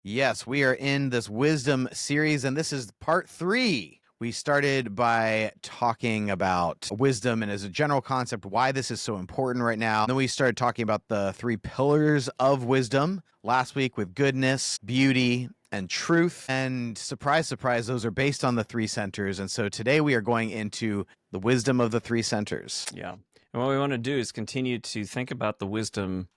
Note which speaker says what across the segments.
Speaker 1: Yes, we are in this wisdom series, and this is part 3. We started by talking about wisdom and as a general concept, why this is so important right now. Then we started talking about the 3 pillars of wisdom last week with goodness, beauty, and truth. And surprise, surprise, those are based on the 3 centers. And so today we are going into the wisdom of the 3 centers.
Speaker 2: Yeah. And what we want to do is continue to think about the wisdom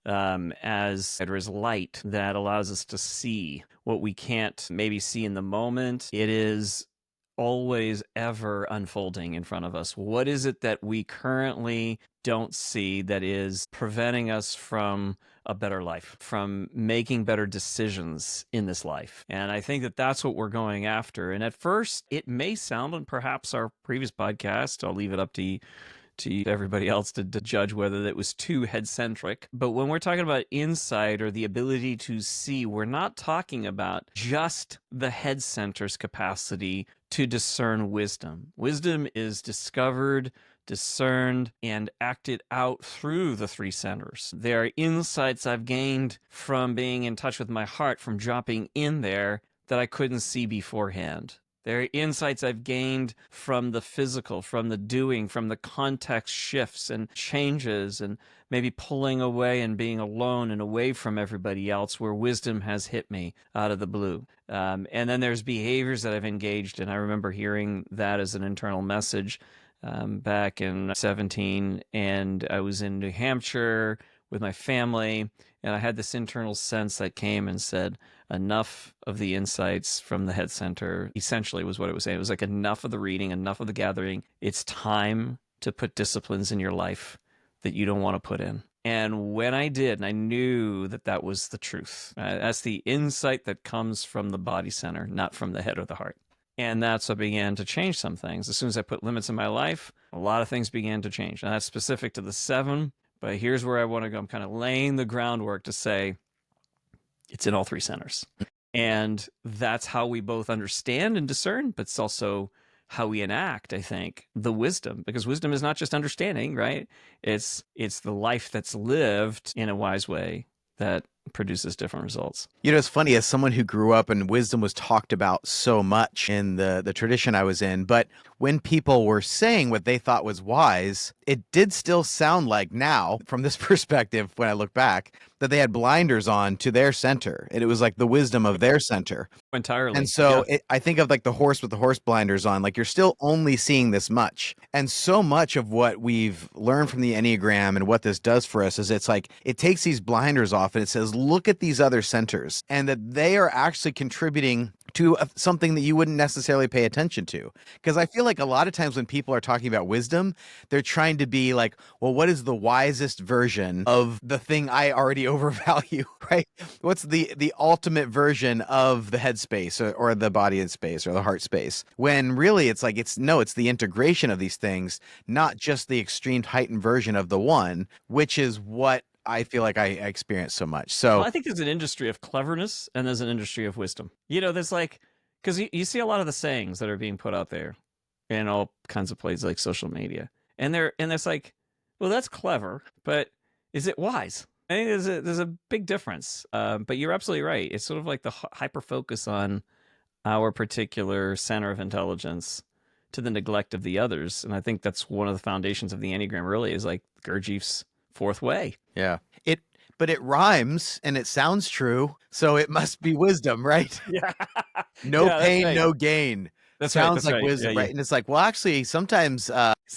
Speaker 2: as there is light that allows us to see what we can't maybe see in the moment. It is always ever unfolding in front of us. What is it that we currently don't see that is preventing us from a better life, from making better decisions in this life? And I think that that's what we're going after. And at first, it may sound, and perhaps our previous podcast, I'll leave it up to everybody else to judge whether that was too head-centric. But when we're talking about insight or the ability to see, we're not talking about just the head center's capacity to discern wisdom. Wisdom is discovered, discerned, and acted out through the 3 centers. There are insights I've gained from being in touch with my heart, from dropping in there, that I couldn't see beforehand. There are insights I've gained from the physical, from the doing, from the context shifts and changes, and maybe pulling away and being alone and away from everybody else, where wisdom has hit me out of the blue. And then there's behaviors that I've engaged in. I remember hearing that as an internal message back in 17, and I was in New Hampshire with my family, and I had this internal sense that came and said, enough of the insights from the head center, essentially was what it was saying. It was like, enough of the reading, enough of the gathering. It's time to put disciplines in your life that you don't want to put in. And when I did, and I knew that that was the truth, that's the insight that comes from the body center, not from the head or the heart. And that's what began to change some things. As soon as I put limits in my life, a lot of things began to change. And that's specific to the 7. But here's where I want to go. I'm kind of laying the groundwork to say it's in all 3 centers. And that's how we both understand and discern, but it's also how we enact, I think, the wisdom. Because wisdom is not just understanding, right? It's the life that's lived in a wise way that produces different results.
Speaker 1: You know, it's funny, as someone who grew up and wisdom was talked about so much in the tradition I was in, but when people were saying what they thought was wise, it did still sound like now, from this perspective, when I look back, that they had blinders on to their center. And it was like the wisdom of their center.
Speaker 2: Entirely.
Speaker 1: And so I think of like the horse with the horse blinders on, like you're still only seeing this much. And so much of what we've learned from the Enneagram and what this does for us is it's like, it takes these blinders off and it says, look at these other centers, and that they are actually contributing to something that you wouldn't necessarily pay attention to. Because I feel like a lot of times when people are talking about wisdom, they're trying to be like, well, what is the wisest version of the thing I already overvalue, right? What's the ultimate version of the headspace or the body and space or the heart space? When really it's like, it's the integration of these things, not just the extreme heightened version of the one, which is what I feel like I experience so much. So
Speaker 2: well, I think there's an industry of cleverness and there's an industry of wisdom. You know, there's like, because you see a lot of the sayings that are being put out there in all kinds of places like social media, and there's like, well, that's clever, but is it wise? I think there's a big difference. But you're absolutely right. It's sort of like the hyper focus on our particular center of intelligence to the neglect of the others, and I think that's one of the foundations of the Enneagram. Really, is like Gurdjieff's 4th way.
Speaker 1: Yeah. But it rhymes and it sounds true, so it must be wisdom, right?
Speaker 2: Yeah.
Speaker 1: No
Speaker 2: Yeah,
Speaker 1: pain,
Speaker 2: right.
Speaker 1: no gain.
Speaker 2: That's
Speaker 1: Sounds
Speaker 2: right.
Speaker 1: like wisdom,
Speaker 2: Yeah,
Speaker 1: right? And it's like, well, actually, sometimes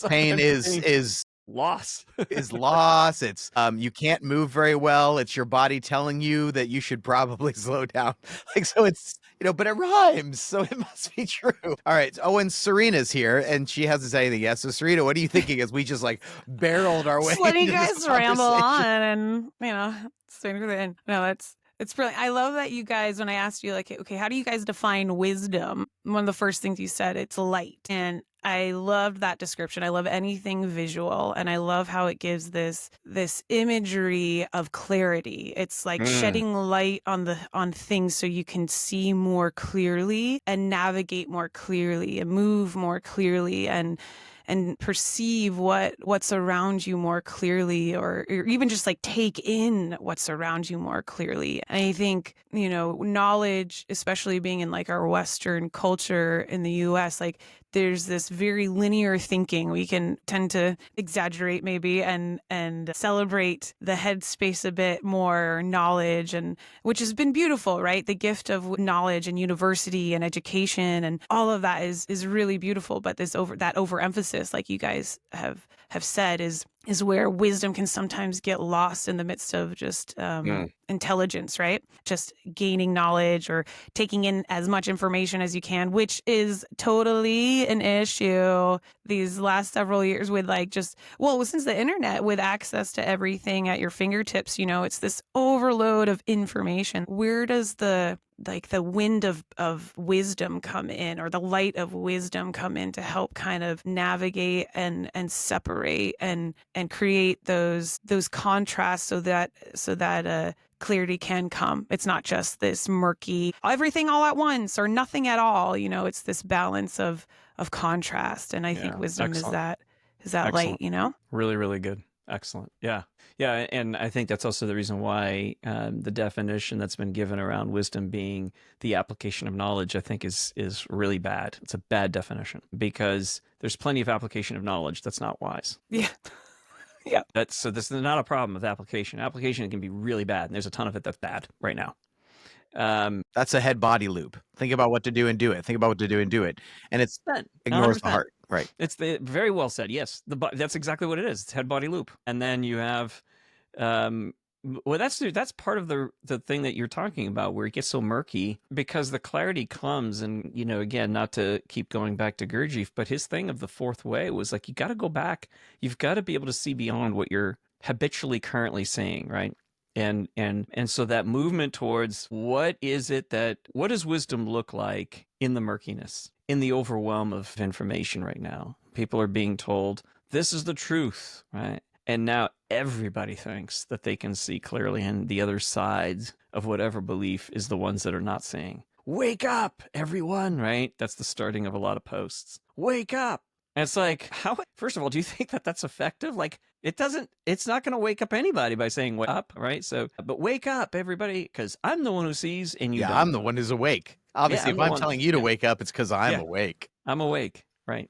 Speaker 1: pain is
Speaker 2: loss.
Speaker 1: is loss. It's you can't move very well. It's your body telling you that you should probably slow down. Like, so it's, but it rhymes, so it must be true. All right. Oh, and Sarina's here, and she hasn't said anything yet. So, Sarina, what are you thinking as we just like barreled our way?
Speaker 3: Just letting you
Speaker 1: into
Speaker 3: guys
Speaker 1: this
Speaker 3: ramble
Speaker 1: conversation?
Speaker 3: on, and staying through the end. No, it's brilliant. I love that you guys, when I asked you, like, okay, how do you guys define wisdom? One of the first things you said, it's light. And I loved that description. I love anything visual, and I love how it gives this imagery of clarity. It's like shedding light on things so you can see more clearly and navigate more clearly and move more clearly and and perceive what's around you more clearly, or even just like take in what's around you more clearly. And I think, knowledge, especially being in like our Western culture in the US, like there's this very linear thinking. We can tend to exaggerate maybe and celebrate the headspace a bit more, knowledge, and which has been beautiful, right? The gift of knowledge and university and education and all of that is really beautiful. But that overemphasis, like you guys have said, is where wisdom can sometimes get lost in the midst of just intelligence, right? Just gaining knowledge or taking in as much information as you can, which is totally an issue these last several years with since the internet, with access to everything at your fingertips, it's this overload of information. Where does the wind of wisdom come in, or the light of wisdom come in to help kind of navigate and separate and create those contrasts so that clarity can come? It's not just this murky everything all at once or nothing at all. It's this balance of contrast, and I think wisdom
Speaker 2: Excellent.
Speaker 3: is that light.
Speaker 2: Really, really good. Excellent. Yeah. And I think that's also the reason why the definition that's been given around wisdom being the application of knowledge, I think is really bad. It's a bad definition, because there's plenty of application of knowledge that's not wise.
Speaker 3: Yeah. Yeah.
Speaker 2: So this is not a problem with application. Application can be really bad, and there's a ton of it that's bad right now.
Speaker 1: That's a head body loop. Think about what to do and do it. Think about what to do and do it. And it ignores the
Speaker 2: 100%.
Speaker 1: heart. Right.
Speaker 2: It's very well said. Yes. That's exactly what it is. It's head body loop. And then you have, that's part of the thing that you're talking about, where it gets so murky, because the clarity comes. And, again, not to keep going back to Gurdjieff, but his thing of the fourth way was like, you got to go back. You've got to be able to see beyond what you're habitually currently saying. Right. And so that movement towards what does wisdom look like in the murkiness, in the overwhelm of information right now? People are being told, this is the truth, right? And now everybody thinks that they can see clearly, and the other side of whatever belief is the ones that are not seeing. Wake up, everyone, right? That's the starting of a lot of posts. Wake up. And it's like, first of all, do you think that that's effective? Like, it's not going to wake up anybody by saying wake up, right? So, but wake up, everybody, because I'm the one who sees and you don't.
Speaker 1: I'm the one who's awake. Obviously, if I'm telling you to wake up, it's because I'm awake.
Speaker 2: I'm awake, right.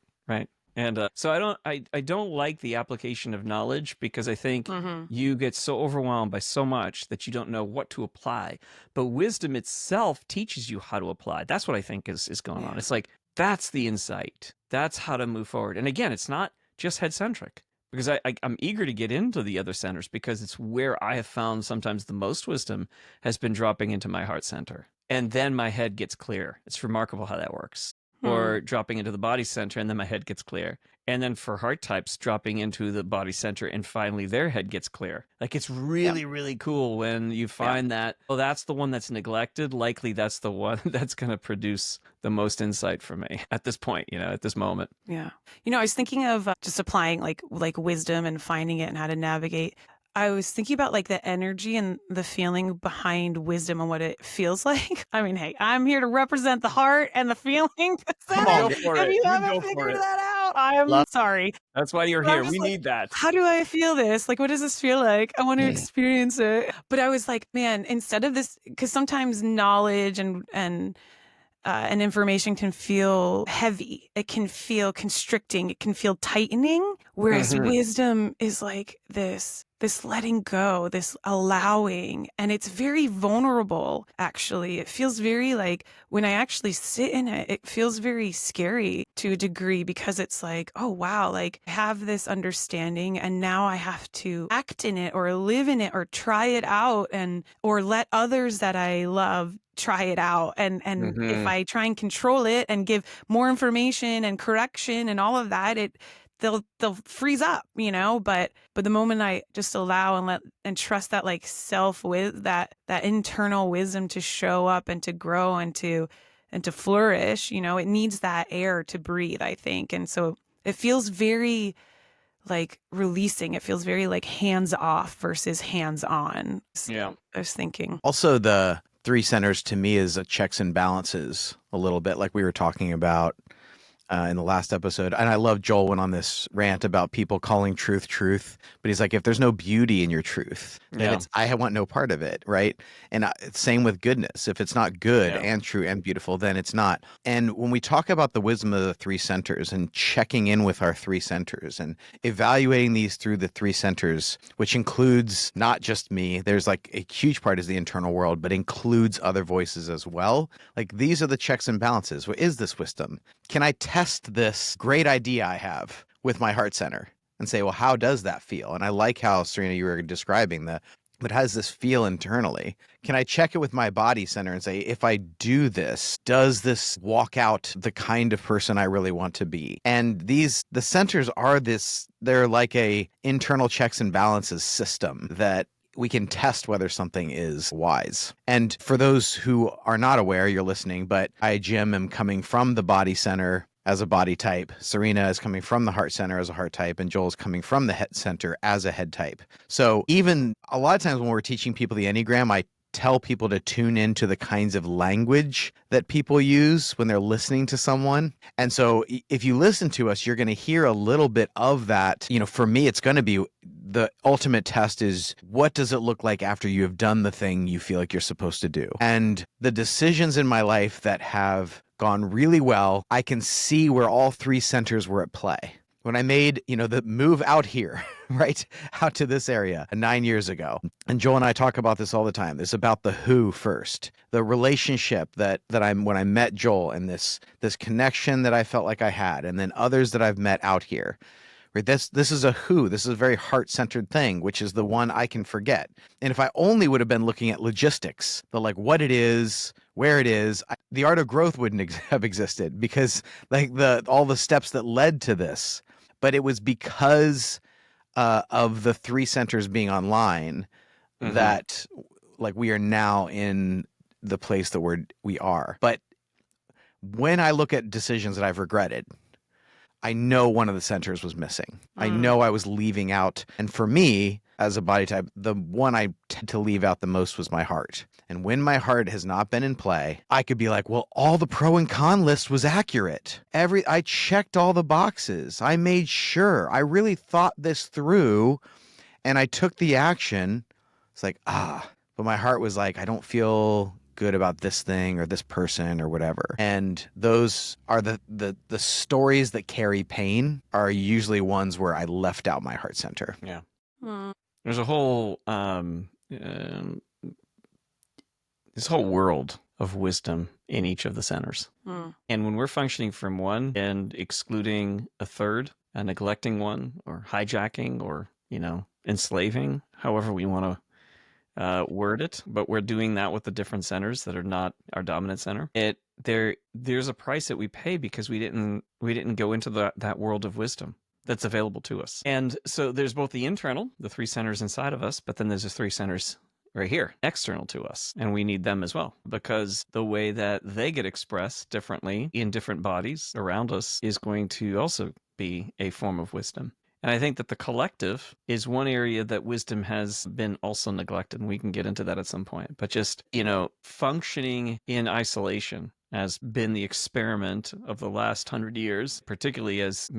Speaker 2: And so I don't like the application of knowledge, because I think you get so overwhelmed by so much that you don't know what to apply. But wisdom itself teaches you how to apply. That's what I think is going on. It's like, that's the insight. That's how to move forward. And again, it's not just head-centric, because I'm eager to get into the other centers, because it's where I have found sometimes the most wisdom has been dropping into my heart center. And then my head gets clear. It's remarkable how that works. Or dropping into the body center, and then my head gets clear. And then for heart types, dropping into the body center, and finally their head gets clear. Like, it's really, really cool when you find that, that's the one that's neglected. Likely that's the one that's going to produce the most insight for me at this point, at this moment.
Speaker 3: Yeah. I was thinking of just applying like wisdom and finding it and how to navigate. I was thinking about like the energy and the feeling behind wisdom and what it feels like. I mean, hey, I'm here to represent the heart and the feeling.
Speaker 1: Come on,
Speaker 3: if you haven't figured that out, I'm sorry.
Speaker 2: That's why you're here. We need that.
Speaker 3: How do I feel this? Like, what does this feel like? I want to experience it. But I was like, man, instead of this, because sometimes knowledge and information can feel heavy. It can feel constricting. It can feel tightening. Whereas wisdom is like this letting go, this allowing. And it's very vulnerable, actually. It feels very like, when I actually sit in it, it feels very scary to a degree, because it's like, oh, wow, like I have this understanding and now I have to act in it or live in it or try it out, or let others that I love try it out. And if I try and control it and give more information and correction and all of that, they'll freeze up, but the moment I just allow and let and trust that like with that internal wisdom to show up and to grow and to flourish, it needs that air to breathe, I think. And so it feels very like releasing. It feels very like hands off versus hands on.
Speaker 2: Yeah.
Speaker 3: I was thinking.
Speaker 1: Also, the three centers to me is a checks and balances a little bit, like we were talking about in the last episode. And I love Joel went on this rant about people calling truth, but he's like, if there's no beauty in your truth, then
Speaker 2: Yeah.
Speaker 1: I want no part of it, right? And same with goodness. If it's not good
Speaker 2: Yeah.
Speaker 1: and true and beautiful, then it's not. And when we talk about the wisdom of the three centers and checking in with our three centers and evaluating these through the three centers, which includes not just me, there's like a huge part is the internal world, but includes other voices as well. Like these are the checks and balances. What is this wisdom? Can I test this great idea I have with my heart center and say, well, how does that feel? And I like how, Sarina, you were describing but how does this feel internally? Can I check it with my body center and say, if I do this, does this walk out the kind of person I really want to be? And the centers are they're like a internal checks and balances system that we can test whether something is wise. And for those who are not aware, you're listening, but I, Jim, am coming from the body center as a body type. Sarina is coming from the heart center as a heart type, and Joel is coming from the head center as a head type. So even a lot of times when we're teaching people the Enneagram, I tell people to tune into the kinds of language that people use when they're listening to someone. And so if you listen to us, you're going to hear a little bit of that. You know, for me, it's going to be the ultimate test is what does it look like after you have done the thing you feel like you're supposed to do? And the decisions in my life that have gone really well, I can see where all three centers were at play. When I made, the move out here, right, out to this area 9 years ago, and Joel and I talk about this all the time. It's about the who first, the relationship that when I met Joel and this connection that I felt like I had, and then others that I've met out here. Right, this is a who. This is a very heart-centered thing, which is the one I can forget. And if I only would have been looking at logistics, like what it is, where it is, the art of growth wouldn't have existed because like all the steps that led to this. But it was because of the three centers being online that like we are now in the place that we are. But when I look at decisions that I've regretted, I know one of the centers was missing. I know I was leaving out. And for me, as a body type, the one I tend to leave out the most was my heart. And when my heart has not been in play, I could be like, well, all the pro and con list was accurate. I checked all the boxes. I made sure. I really thought this through and I took the action. It's like, but my heart was like, I don't feel good about this thing or this person or whatever. And those are the stories that carry pain are usually ones where I left out my heart center.
Speaker 2: Yeah. There's a whole this whole world of wisdom in each of the centers. And when we're functioning from one and excluding a third, and neglecting one or hijacking or, enslaving, however we want to word it, but we're doing that with the different centers that are not our dominant center. There's a price that we pay because we didn't go into that world of wisdom that's available to us. And so there's both the internal, the three centers inside of us, but then there's the three centers right here, external to us, and we need them as well because the way that they get expressed differently in different bodies around us is going to also be a form of wisdom. And I think that the collective is one area that wisdom has been also neglected, and we can get into that at some point. But just, functioning in isolation has been the experiment of the last 100 years, particularly as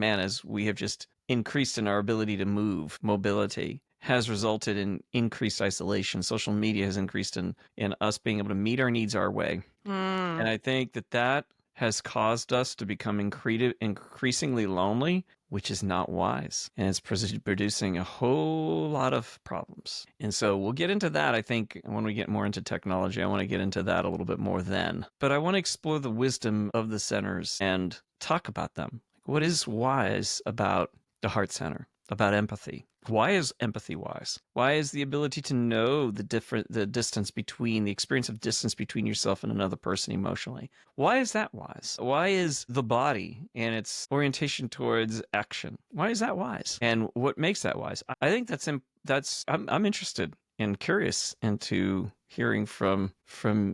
Speaker 2: we have just increased in our ability to move, mobility has resulted in increased isolation. Social media has increased in us being able to meet our needs our way. And I think that has caused us to become increasingly lonely, which is not wise. And it's producing a whole lot of problems. And so we'll get into that, I think, when we get more into technology. I want to get into that a little bit more then. But I want to explore the wisdom of the centers and talk about them. What is wise about the heart center, about empathy? Why is empathy wise? Why is the ability to know the distance between, the experience of distance between yourself and another person emotionally? Why is that wise? Why is the body and its orientation towards action? Why is that wise? And what makes that wise? I think I'm interested and curious into hearing from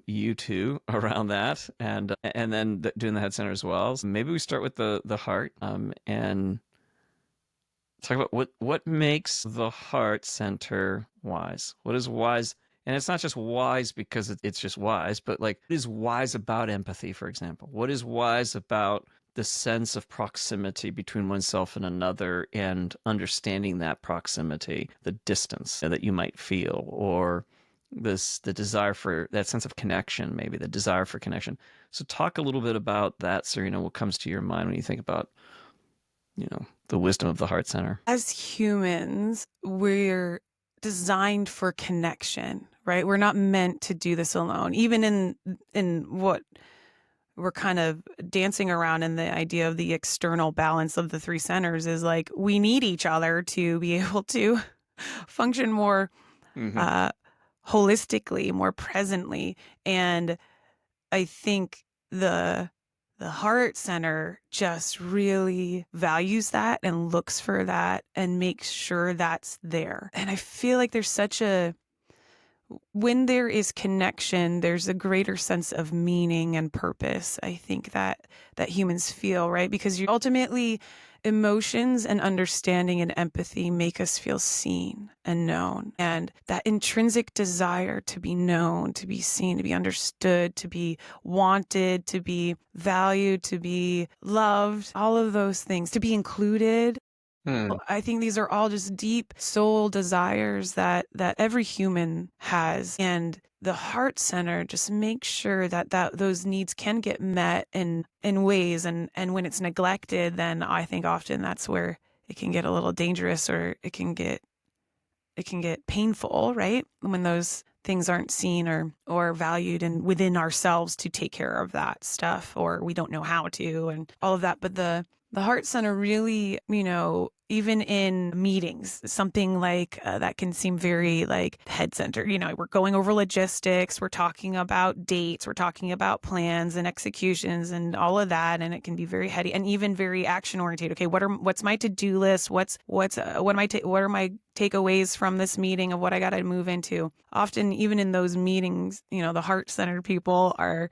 Speaker 2: you two around that, and then doing the head center as well. So maybe we start with the heart, and talk about what makes the heart center wise. What is wise? And it's not just wise because it's just wise, but like what is wise about empathy, for example? What is wise about the sense of proximity between oneself and another, and understanding that proximity, the distance that you might feel, or the desire for that sense of connection, maybe the desire for connection. So talk a little bit about that, Sarina. What comes to your mind when you think about, the wisdom of the heart center?
Speaker 3: As humans, we're designed for connection, right? We're not meant to do this alone. Even in what we're kind of dancing around in the idea of the external balance of the three centers is like we need each other to be able to function more
Speaker 2: Mm-hmm.
Speaker 3: holistically, more presently. And I think the heart center just really values that and looks for that and makes sure that's there. And I feel like there's when there is connection, there's a greater sense of meaning and purpose. I think that humans feel, right? Because you ultimately emotions and understanding and empathy make us feel seen and known. And that intrinsic desire to be known, to be seen, to be understood, to be wanted, to be valued, to be loved, all of those things, to be included.
Speaker 2: Hmm.
Speaker 3: I think these are all just deep soul desires that every human has, and the heart center just makes sure that those needs can get met in ways, and when it's neglected, then I think often that's where it can get a little dangerous, or it can get painful, right? When those things aren't seen or valued and within ourselves to take care of that stuff, or we don't know how to, and all of that. But the heart center really, even in meetings, something like that can seem very like head center. We're going over logistics, we're talking about dates, we're talking about plans and executions and all of that, and it can be very heady and even very action oriented. Okay, what's my to-do list? What are my takeaways from this meeting of what I got to move into? Often, even in those meetings, the heart centered people are.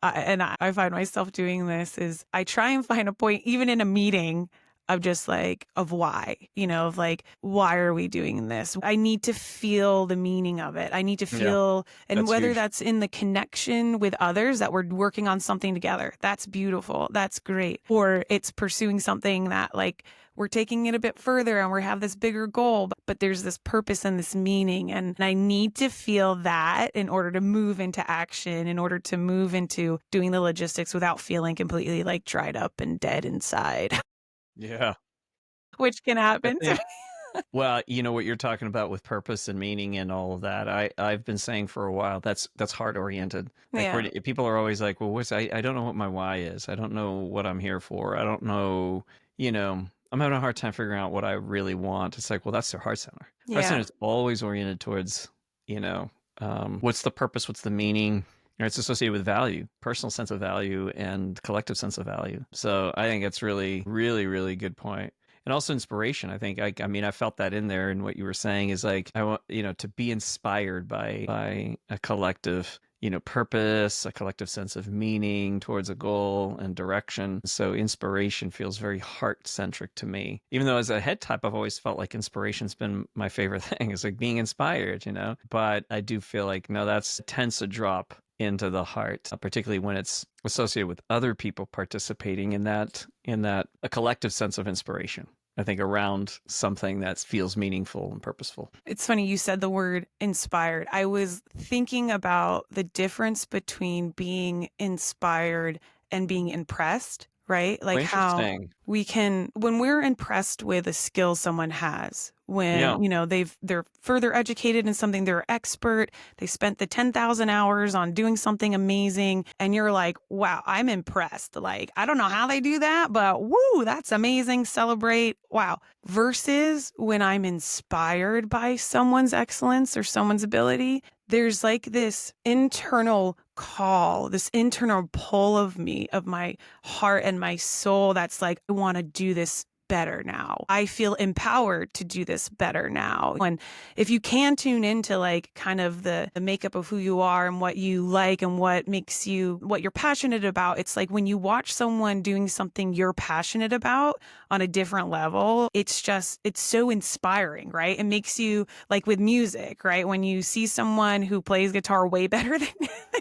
Speaker 3: And I find myself doing this is I try and find a point, even in a meeting, of just like, of why, of like, why are we doing this? I need to feel the meaning of it. I need to
Speaker 2: Yeah,
Speaker 3: feel, and
Speaker 2: that's
Speaker 3: whether
Speaker 2: huge.
Speaker 3: that's in the connection with others that we're working on something together, that's beautiful. That's great. Or it's pursuing something that like, we're taking it a bit further and we have this bigger goal, but there's this purpose and this meaning. And I need to feel that in order to move into action, in order to move into doing the logistics without feeling completely like dried up and dead inside,
Speaker 2: Yeah.
Speaker 3: which can
Speaker 2: I
Speaker 3: happen to
Speaker 2: think, well, what you're talking about with purpose and meaning and all of that, I've been saying for a while, that's heart oriented.
Speaker 3: me.
Speaker 2: Like,
Speaker 3: Yeah.
Speaker 2: people are always like, well, I don't know what my why is. I don't know what I'm here for. I don't know, I'm having a hard time figuring out what I really want. It's like, well, that's their heart center. Heart center
Speaker 3: Yeah.
Speaker 2: is always oriented towards, what's the purpose? What's the meaning? It's associated with value, personal sense of value and collective sense of value. So I think it's really, really, really good point. And also inspiration. I think, I mean, I felt that in there. And what you were saying is like, I want, to be inspired by a collective, purpose, a collective sense of meaning towards a goal and direction. So inspiration feels very heart centric to me. Even though as a head type, I've always felt like inspiration's been my favorite thing. It's like being inspired, But I do feel like, no, that's tends to drop into the heart, particularly when it's associated with other people participating in that a collective sense of inspiration. I think around something that feels meaningful and purposeful.
Speaker 3: It's funny you said the word inspired. I was thinking about the difference between being inspired and being impressed, right?
Speaker 2: Oh,
Speaker 3: Like how
Speaker 2: interesting.
Speaker 3: when we're impressed with a skill someone has,
Speaker 2: Yeah.
Speaker 3: when, they're further educated in something, they're expert, they spent the 10,000 hours on doing something amazing, and you're like, wow, I'm impressed. Like, I don't know how they do that, but woo, that's amazing. Celebrate. Wow. Versus when I'm inspired by someone's excellence or someone's ability, there's like this internal call, this internal pull of me, of my heart and my soul that's like, I want to do this better now. I feel empowered to do this better now. And if you can tune into like kind of the makeup of who you are and what you like and what makes you, what you're passionate about, it's like when you watch someone doing something you're passionate about on a different level, it's so inspiring, right? It makes you, like with music, right? When you see someone who plays guitar way better than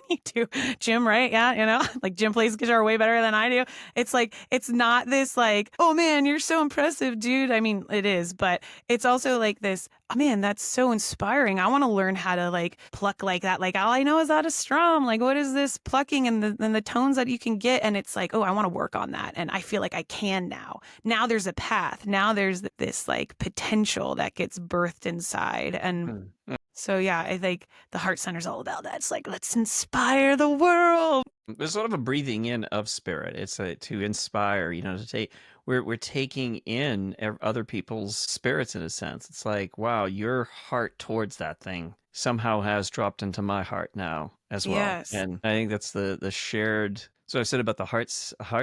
Speaker 3: you do, Jim, right? Yeah, like Jim plays guitar way better than I do. It's like, it's not this like, oh man, you're so impressive, dude. I mean, it is, but it's also like this, oh man, that's so inspiring. I want to learn how to like pluck like that. Like all I know is how to strum. Like what is this plucking and the tones that you can get? And it's like, oh, I want to work on that. And I feel like I can now. Now there's a path. Now there's this like potential that gets birthed inside. And so yeah, I think the Heart Center's all about that. It's like, let's inspire the world.
Speaker 2: There's sort of a breathing in of spirit. It's to inspire, to take. We're taking in other people's spirits in a sense. It's like, wow, your heart towards that thing somehow has dropped into my heart now as well.
Speaker 3: Yes.
Speaker 2: And I think that's the shared. So I said about the heart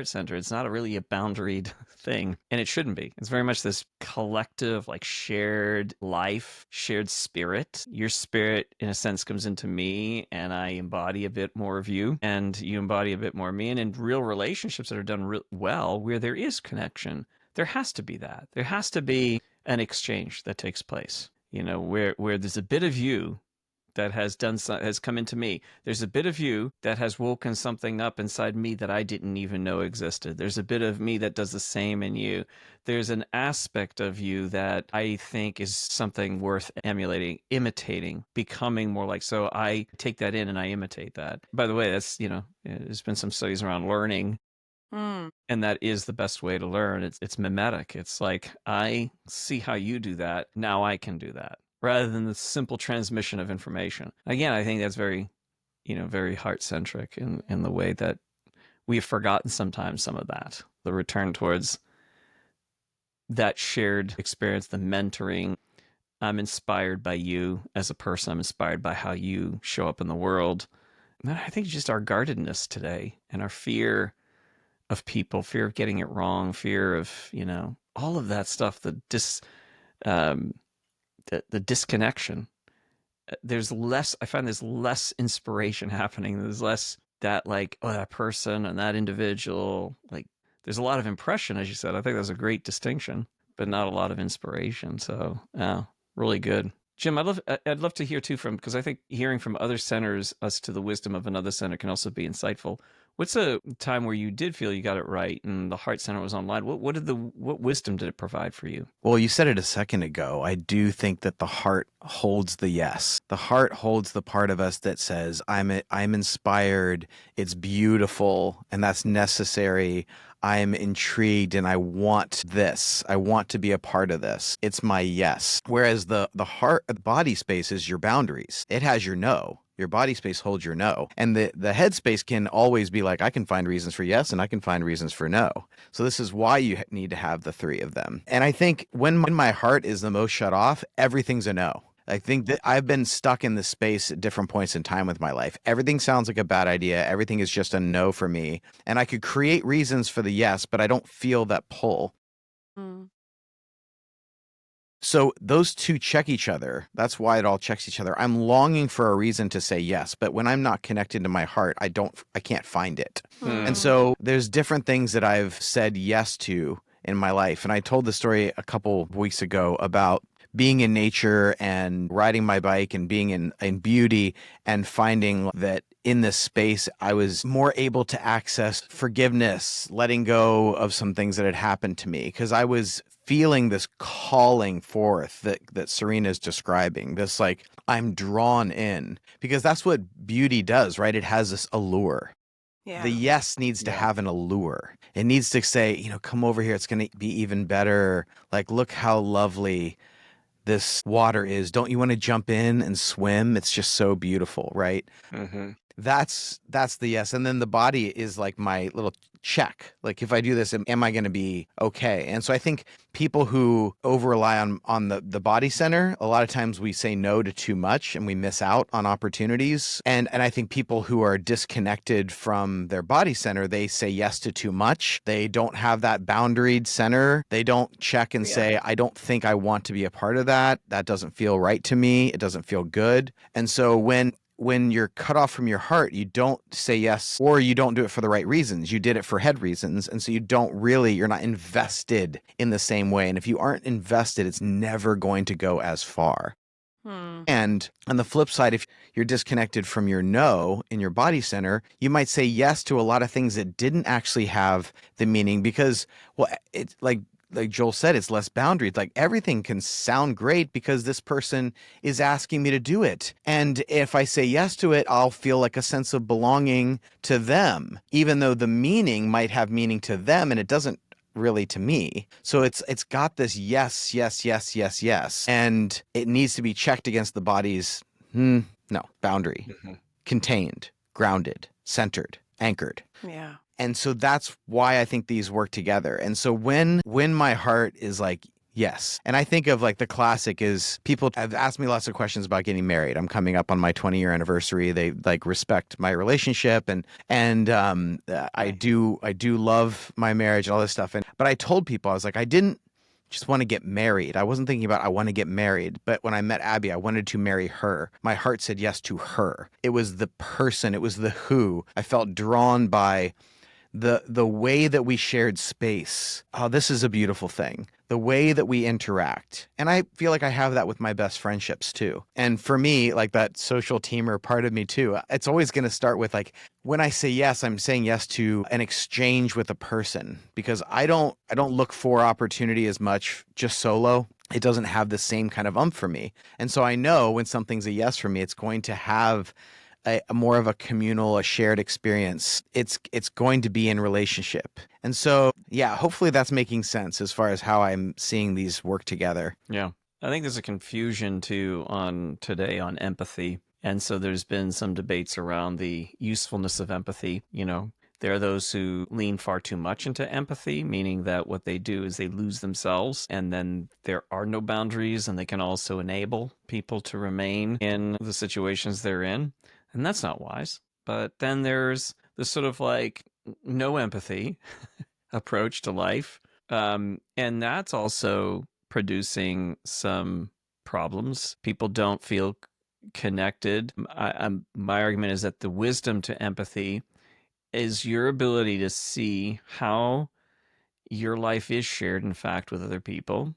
Speaker 2: center, it's not really a boundaried thing, and it shouldn't be. It's very much this collective, like shared life, shared spirit. Your spirit, in a sense, comes into me, and I embody a bit more of you, and you embody a bit more of me. And in real relationships that are done well, where there is connection, there has to be that. There has to be an exchange that takes place. Where there's a bit of you that has come into me. There's a bit of you that has woken something up inside me that I didn't even know existed. There's a bit of me that does the same in you. There's an aspect of you that I think is something worth emulating, imitating, becoming more like. So I take that in and I imitate that. By the way, that's, there's been some studies around learning. And that is the best way to learn. It's mimetic. It's like, I see how you do that. Now I can do that, rather than the simple transmission of information. Again, I think that's very, very heart-centric in the way that we've forgotten sometimes some of that. The return towards that shared experience, the mentoring. I'm inspired by you as a person. I'm inspired by how you show up in the world. And I think just our guardedness today and our fear of people, fear of getting it wrong, fear of, all of that stuff, the disconnection. I find there's less inspiration happening. There's less that like, oh, that person and that individual, like there's a lot of impression, as you said. I think that's a great distinction, but not a lot of inspiration. So yeah, really good. Jim, I'd love to hear too because I think hearing from other centers as to the wisdom of another center can also be insightful. What's a time where you did feel you got it right and the Heart Center was online? What wisdom did it provide for you?
Speaker 1: Well, you said it a second ago. I do think that the heart holds the yes. The heart holds the part of us that says, I'm inspired, it's beautiful, and that's necessary. I'm intrigued and I want this. I want to be a part of this. It's my yes. Whereas the heart, the body space is your boundaries. It has your no. Your body space holds your no. And the head space can always be like, I can find reasons for yes and I can find reasons for no. So this is why you need to have the three of them. And I think when my heart is the most shut off, everything's a no. I think that I've been stuck in this space at different points in time with my life. Everything sounds like a bad idea. Everything is just a no for me. And I could create reasons for the yes, but I don't feel that pull. So those two check each other. That's why it all checks each other. I'm longing for a reason to say yes, but when I'm not connected to my heart, I can't find it. And so there's different things that I've said yes to in my life. And I told the story a couple of weeks ago about being in nature and riding my bike and being in beauty and finding that in this space, I was more able to access forgiveness, letting go of some things that had happened to me because I was feeling this calling forth that Sarina is describing, this like I'm drawn in because that's what beauty does, right? It has this allure. Yeah. The yes needs to have an allure. It needs to say, come over here. It's going to be even better. Like, look how lovely this water is. Don't you want to jump in and swim? It's just so beautiful, right? that's the yes. And then the body is like my little check. Like if I do this, am I going to be okay? And so I think people who over rely on the body center, a lot of times we say no to too much and we miss out on opportunities. And I think people who are disconnected from their body center, they say yes to too much. They don't have that boundaried center. They don't check and say, I don't think I want to be a part of that. That doesn't feel right to me. It doesn't feel good. And so when you're cut off from your heart, you don't say yes, or you don't do it for the right reasons. You did it for head reasons. And so you're not invested in the same way. And if you aren't invested, it's never going to go as far. And on the flip side, if you're disconnected from your no in your body center, you might say yes to a lot of things that didn't actually have the meaning because, well, it's like Joel said, it's less boundary. Like everything can sound great because this person is asking me to do it. And if I say yes to it, I'll feel like a sense of belonging to them, even though the meaning might have meaning to them and it doesn't really to me. So it's got this yes, yes, yes, yes, yes. And it needs to be checked against the body's no boundary, contained, grounded, centered, anchored.
Speaker 3: Yeah.
Speaker 1: And so that's why I think these work together. And so when my heart is like, yes. And I think of like the classic is people have asked me lots of questions about getting married. I'm coming up on my 20-year anniversary. They like respect my relationship and I do love my marriage and all this stuff. But I told people, I was like, I didn't just want to get married. I wasn't thinking about I want to get married. But when I met Abby, I wanted to marry her. My heart said yes to her. It was the person. It was the who. I felt drawn by the way that we shared space. Oh, this is a beautiful thing. The way that we interact. And I feel like I have that with my best friendships too. And for me, like that social teamer part of me too, it's always going to start with like, when I say yes, I'm saying yes to an exchange with a person because I don't look for opportunity as much just solo. It doesn't have the same kind of for me. And so I know when something's a yes for me, it's going to have a more of a communal, a shared experience. It's going to be in relationship. And so, yeah, hopefully that's making sense as far as how I'm seeing these work together.
Speaker 2: Yeah. I think there's a confusion too today on empathy. And so there's been some debates around the usefulness of empathy. You know, there are those who lean far too much into empathy, meaning that what they do is they lose themselves and then there are no boundaries and they can also enable people to remain in the situations they're in. And that's not wise. But then there's this sort of like no empathy approach to life. And that's also producing some problems. People don't feel connected. My argument is that the wisdom to empathy is your ability to see how your life is shared, in fact, with other people.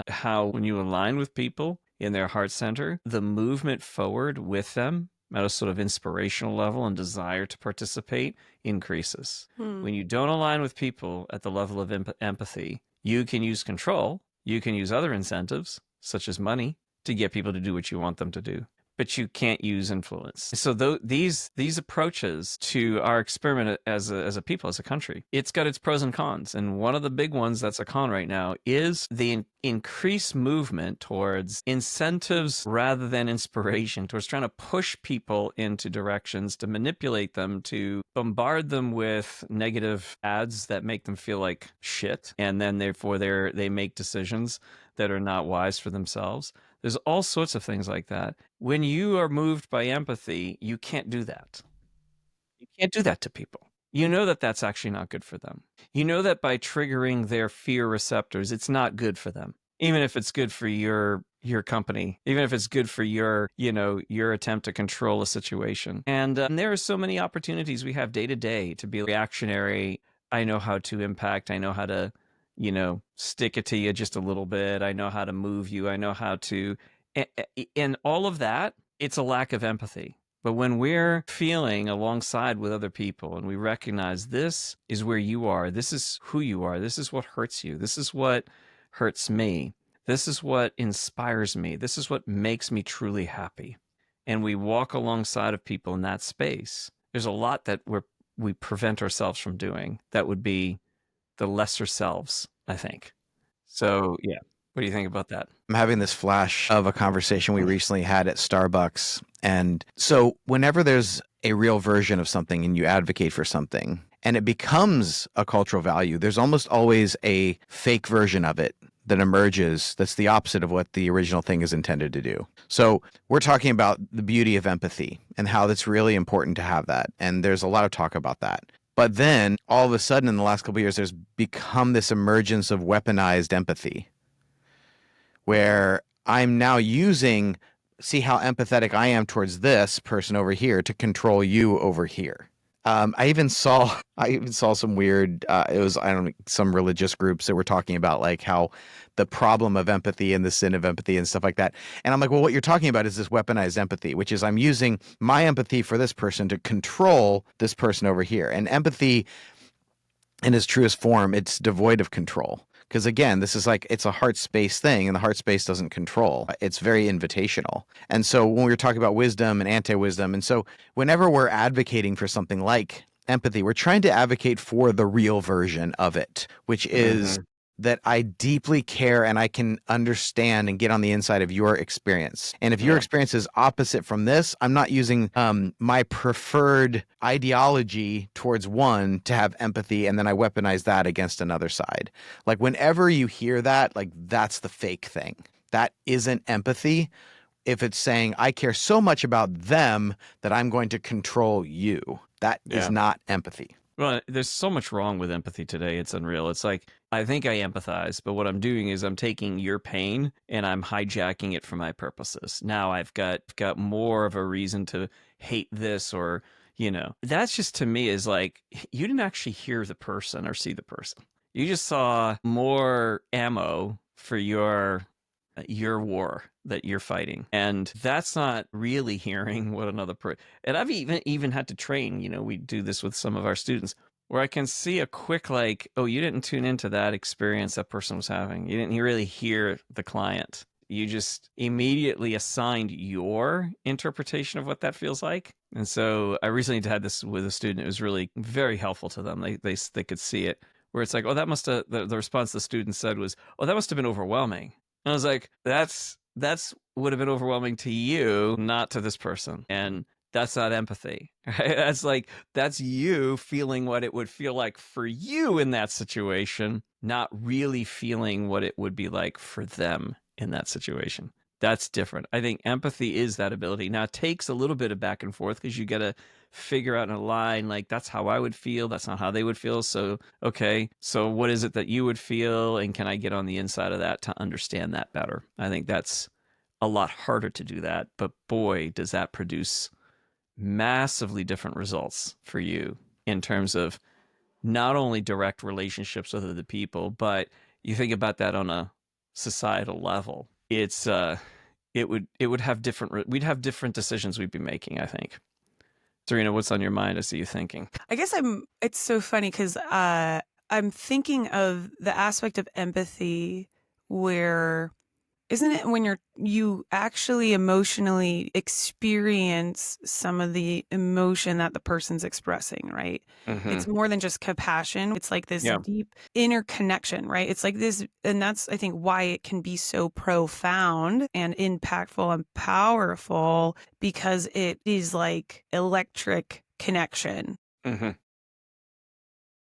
Speaker 2: How when you align with people in their heart center, the movement forward with them at a sort of inspirational level and desire to participate increases. When you don't align with people at the level of empathy, you can use control, you can use other incentives, such as money, to get people to do what you want them to do. But you can't use influence. So these approaches to our experiment as a people, as a country, it's got its pros and cons. And one of the big ones that's a con right now is the increased movement towards incentives rather than inspiration, towards trying to push people into directions, to manipulate them, to bombard them with negative ads that make them feel like shit. And then therefore they make decisions that are not wise for themselves. There's all sorts of things like that. When you are moved by empathy, you can't do that. You can't do that to people. You know that that's actually not good for them. You know that by triggering their fear receptors, it's not good for them. Even if it's good for your company, even if it's good for your attempt to control a situation. And there are so many opportunities we have day to day to be reactionary. I know how to impact. I know how to stick it to you just a little bit. I know how to move you. I know how to, and all of that, it's a lack of empathy. But when we're feeling alongside with other people and we recognize this is where you are, this is who you are, this is what hurts you, this is what hurts me, this is what inspires me, this is what makes me truly happy. And we walk alongside of people in that space. There's a lot that we prevent ourselves from doing that would be the lesser selves, I think. So, yeah. What do you think about that?
Speaker 1: I'm having this flash of a conversation we recently had at Starbucks. And so whenever there's a real version of something and you advocate for something and it becomes a cultural value, there's almost always a fake version of it that emerges that's the opposite of what the original thing is intended to do. So we're talking about the beauty of empathy and how that's really important to have that. And there's a lot of talk about that. But then all of a sudden in the last couple of years, there's become this emergence of weaponized empathy where I'm now using, see how empathetic I am towards this person over here to control you over here. I even saw some weird, it was, I don't know, some religious groups that were talking about like how the problem of empathy and the sin of empathy and stuff like that. And I'm like, well, what you're talking about is this weaponized empathy, which is I'm using my empathy for this person to control this person over here. And empathy in its truest form, it's devoid of control. Because again, this is like, it's a heart space thing, and the heart space doesn't control. It's very invitational. And so when we were talking about wisdom and anti-wisdom, and so whenever we're advocating for something like empathy, we're trying to advocate for the real version of it, which is that I deeply care and I can understand and get on the inside of your experience. And if your experience is opposite from this, I'm not using my preferred ideology towards one to have empathy, and then I weaponize that against another side. Like whenever you hear that, like that's the fake thing. That isn't empathy. If it's saying, I care so much about them that I'm going to control you, that is not empathy.
Speaker 2: Well, there's so much wrong with empathy today. It's unreal. It's like, I think I empathize, but what I'm doing is I'm taking your pain and I'm hijacking it for my purposes. Now I've got more of a reason to hate this, or, you know, that's just to me is like, you didn't actually hear the person or see the person. You just saw more ammo for your war that you're fighting, and that's not really hearing what another person. And I've even had to train, you know, we do this with some of our students, where I can see a quick like, oh, you didn't tune into that experience that person was having, you didn't really hear the client, you just immediately assigned your interpretation of what that feels like. And so I recently had this with a student. It was really very helpful to them. They could see it, where it's like, oh, that must have, the response the student said was, oh, that must have been overwhelming. And I was like, that's would have been overwhelming to you, not to this person. And that's not empathy, right? That's you feeling what it would feel like for you in that situation, not really feeling what it would be like for them in that situation. That's different. I think empathy is that ability. Now, it takes a little bit of back and forth because you got to figure out in a line, like, that's how I would feel. That's not how they would feel. So, okay, so what is it that you would feel? And can I get on the inside of that to understand that better? I think that's a lot harder to do that. But boy, does that produce massively different results for you in terms of not only direct relationships with other people, but you think about that on a societal level. It's it would have different, we'd have different decisions we'd be making, I think. Sarina, what's on your mind? I see you thinking.
Speaker 3: I guess it's so funny because I'm thinking of the aspect of empathy where, isn't it when you actually emotionally experience some of the emotion that the person's expressing, right? It's more than just compassion. It's like this deep inner connection, right? It's like this, and that's, I think, why it can be so profound and impactful and powerful, because it is like electric connection.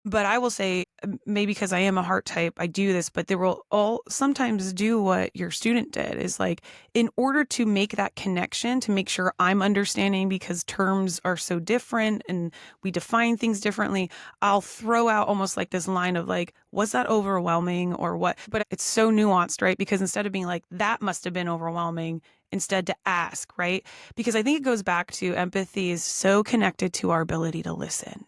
Speaker 3: But I will say, maybe because I am a heart type, I do this, but there will all sometimes do what your student did, is like, in order to make that connection, to make sure I'm understanding, because terms are so different and we define things differently, I'll throw out almost like this line of like, was that overwhelming or what? But it's so nuanced, right? Because instead of being like, that must have been overwhelming, instead to ask, right? Because I think it goes back to empathy is so connected to our ability to listen.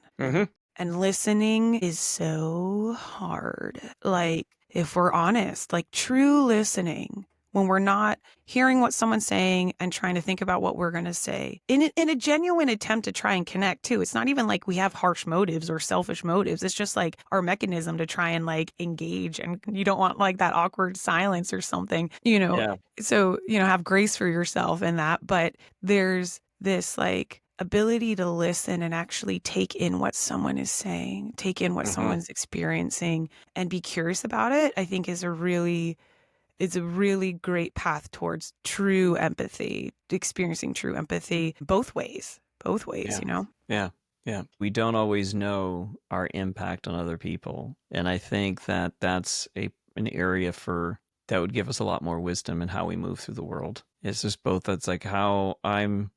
Speaker 3: And listening is so hard. Like, if we're honest, like true listening, when we're not hearing what someone's saying and trying to think about what we're going to say in a genuine attempt to try and connect too. It's not even like we have harsh motives or selfish motives. It's just like our mechanism to try and like engage, and you don't want like that awkward silence or something, you know?
Speaker 2: Yeah.
Speaker 3: So, you know, have grace for yourself in that. But there's this like ability to listen and actually take in what someone is saying, take in what someone's experiencing, and be curious about it, I think is a really it's a really great path towards true empathy, experiencing true empathy both ways,
Speaker 2: Yeah.
Speaker 3: you know?
Speaker 2: Yeah. Yeah. We don't always know our impact on other people. And I think that that's an area that would give us a lot more wisdom in how we move through the world. It's just both that's like how I'm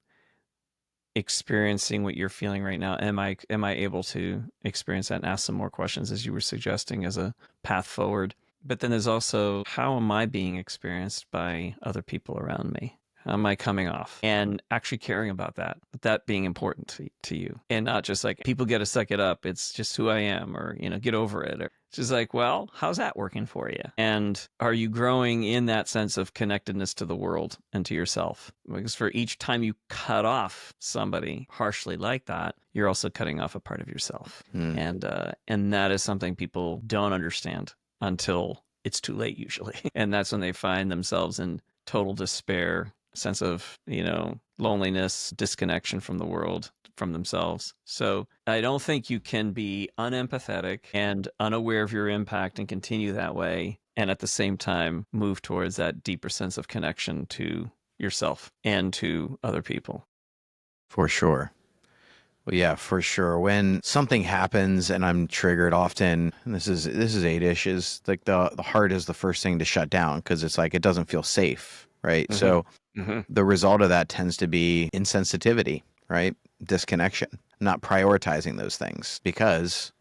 Speaker 2: experiencing what you're feeling right now. Am I able to experience that and ask some more questions as you were suggesting as a path forward? But then there's also how am I being experienced by other people around me? How am I coming off? And actually caring about that being important to you. And not just like people get to suck it up. It's just who I am, or, get over it. Or it's just like, well, how's that working for you? And are you growing in that sense of connectedness to the world and to yourself? Because for each time you cut off somebody harshly like that, you're also cutting off a part of yourself. And that is something people don't understand until it's too late, usually. And that's when they find themselves in total despair, sense of, loneliness, disconnection from the world, from themselves. So I don't think you can be unempathetic and unaware of your impact and continue that way, and at the same time move towards that deeper sense of connection to yourself and to other people.
Speaker 1: For sure. Well, yeah, for sure. When something happens and I'm triggered often, and this is 8-ish, is like the heart is the first thing to shut down because it's like it doesn't feel safe, right?
Speaker 2: Mm-hmm.
Speaker 1: So
Speaker 2: Mm-hmm.
Speaker 1: the result of that tends to be insensitivity, right? Disconnection, not prioritizing those things because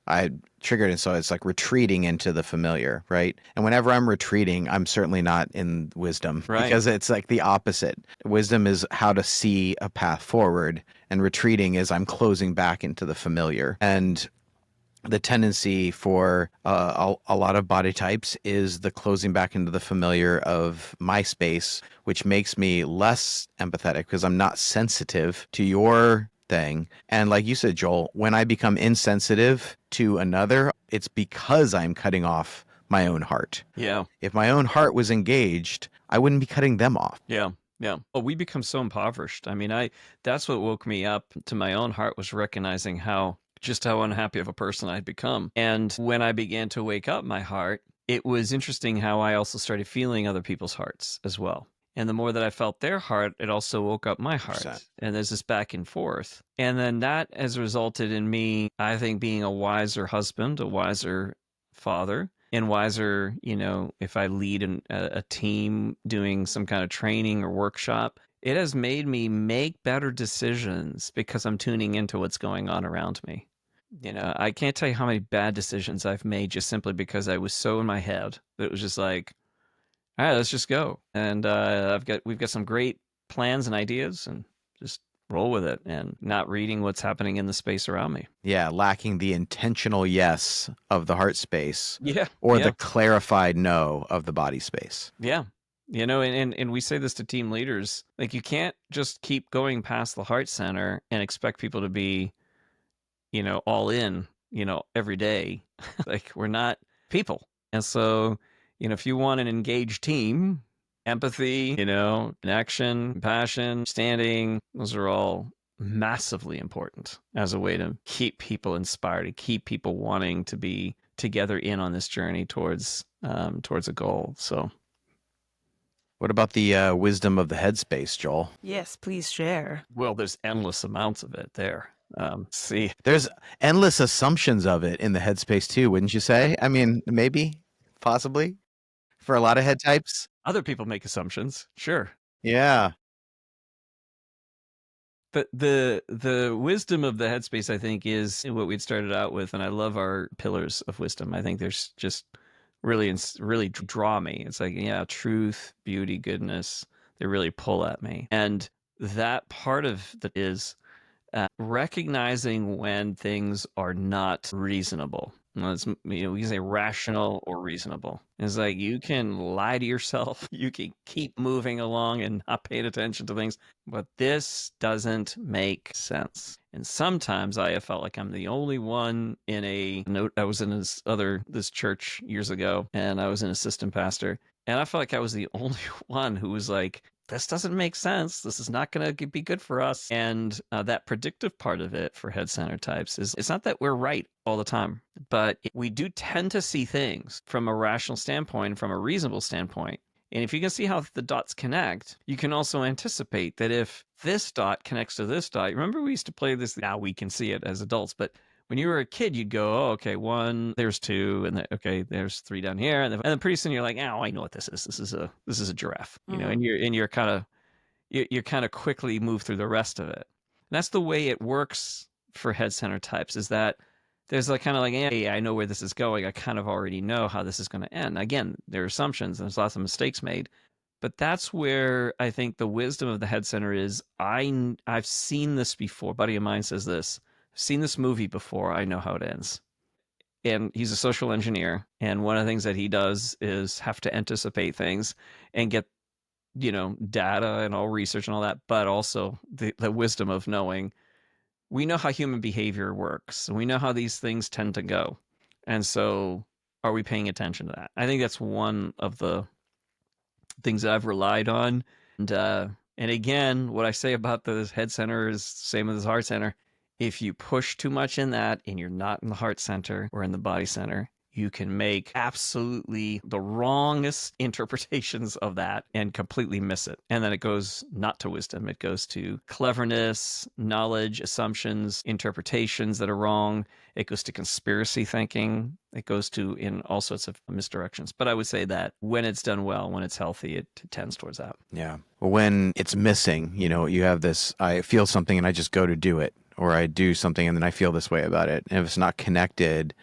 Speaker 1: I triggered, and so it's like retreating into the familiar, right? And whenever I'm retreating, I'm certainly not in wisdom,
Speaker 2: Right.
Speaker 1: because it's like the opposite. Wisdom is how to see a path forward, and retreating is I'm closing back into the familiar. And the tendency for a lot of body types is the closing back into the familiar of my space, which makes me less empathetic because I'm not sensitive to your thing. And like you said, Joel, when I become insensitive to another, it's because I'm cutting off my own heart.
Speaker 2: Yeah.
Speaker 1: If my own heart was engaged, I wouldn't be cutting them off.
Speaker 2: Yeah. Yeah. Oh, we become so impoverished. I mean, that's what woke me up to my own heart, was recognizing how unhappy of a person I'd become. And when I began to wake up my heart, it was interesting how I also started feeling other people's hearts as well. And the more that I felt their heart, it also woke up my heart.
Speaker 1: 100%.
Speaker 2: And there's this back and forth. And then that has resulted in me, I think, being a wiser husband, a wiser father, and wiser, if I lead a team doing some kind of training or workshop. It has made me make better decisions because I'm tuning into what's going on around me. I can't tell you how many bad decisions I've made just simply because I was so in my head that it was just like, all right, let's just go. And we've got some great plans and ideas, and just roll with it, and not reading what's happening in the space around me.
Speaker 1: Yeah, lacking the intentional yes of the heart space,
Speaker 2: Yeah.
Speaker 1: or
Speaker 2: Yeah.
Speaker 1: the clarified no of the body space.
Speaker 2: Yeah. And we say this to team leaders, like, you can't just keep going past the heart center and expect people to be, all in, every day. Like, we're not people. And so, if you want an engaged team, empathy, connection, compassion, standing, those are all massively important as a way to keep people inspired, to keep people wanting to be together in on this journey towards a goal. So
Speaker 1: What about the wisdom of the headspace, Joel?
Speaker 3: Yes, please share.
Speaker 2: well, there's endless amounts of it there. See,
Speaker 1: There's endless assumptions of it in the headspace too, wouldn't you say? I mean, maybe, possibly, for a lot of head types.
Speaker 2: other people make assumptions, sure.
Speaker 1: Yeah.
Speaker 2: But the wisdom of the headspace, I think, is what we'd started out with, and I love our pillars of wisdom. I think there's just really draw me. It's like, yeah, truth, beauty, goodness. They really pull at me, and that part of that is recognizing when things are not reasonable. Well, it's, we can say rational or reasonable. It's like, you can lie to yourself, you can keep moving along and not paying attention to things, but this doesn't make sense. And sometimes I have felt like I'm the only one in I was in this church years ago, and I was an assistant pastor, and I felt like I was the only one who was like this doesn't make sense. This is not going to be good for us. And that predictive part of it for head center types is it's not that we're right all the time, but we do tend to see things from a rational standpoint, from a reasonable standpoint. And if you can see how the dots connect, you can also anticipate that if this dot connects to this dot, remember we used to play this, now we can see it as adults, but when you were a kid, you'd go, oh, okay, 1, there's 2, and okay, there's 3 down here, and then pretty soon you're like, oh, I know what this is. This is a giraffe, you know, and you're kind of quickly move through the rest of it. And that's the way it works for head center types. Is that there's like kind of like, hey, I know where this is going. I kind of already know how this is going to end. Again, there are assumptions. There's lots of mistakes made. But that's where I think the wisdom of the head center is. I've seen this before. A buddy of mine says this. I've seen this movie before. I know how it ends. And he's a social engineer. And one of the things that he does is have to anticipate things and get, data and all research and all that, but also the wisdom of knowing we know how human behavior works. We know how these things tend to go. And so are we paying attention to that? I think that's one of the things that I've relied on. And again, what I say about the head center is the same as the heart center. If you push too much in that and you're not in the heart center or in the body center, you can make absolutely the wrongest interpretations of that and completely miss it. And then it goes not to wisdom. It goes to cleverness, knowledge, assumptions, interpretations that are wrong. It goes to conspiracy thinking. It goes to in all sorts of misdirections. But I would say that when it's done well, when it's healthy, it tends towards that.
Speaker 1: Yeah. When it's missing, you have this, I feel something and I just go to do it, or I do something and then I feel this way about it. And if it's not connected,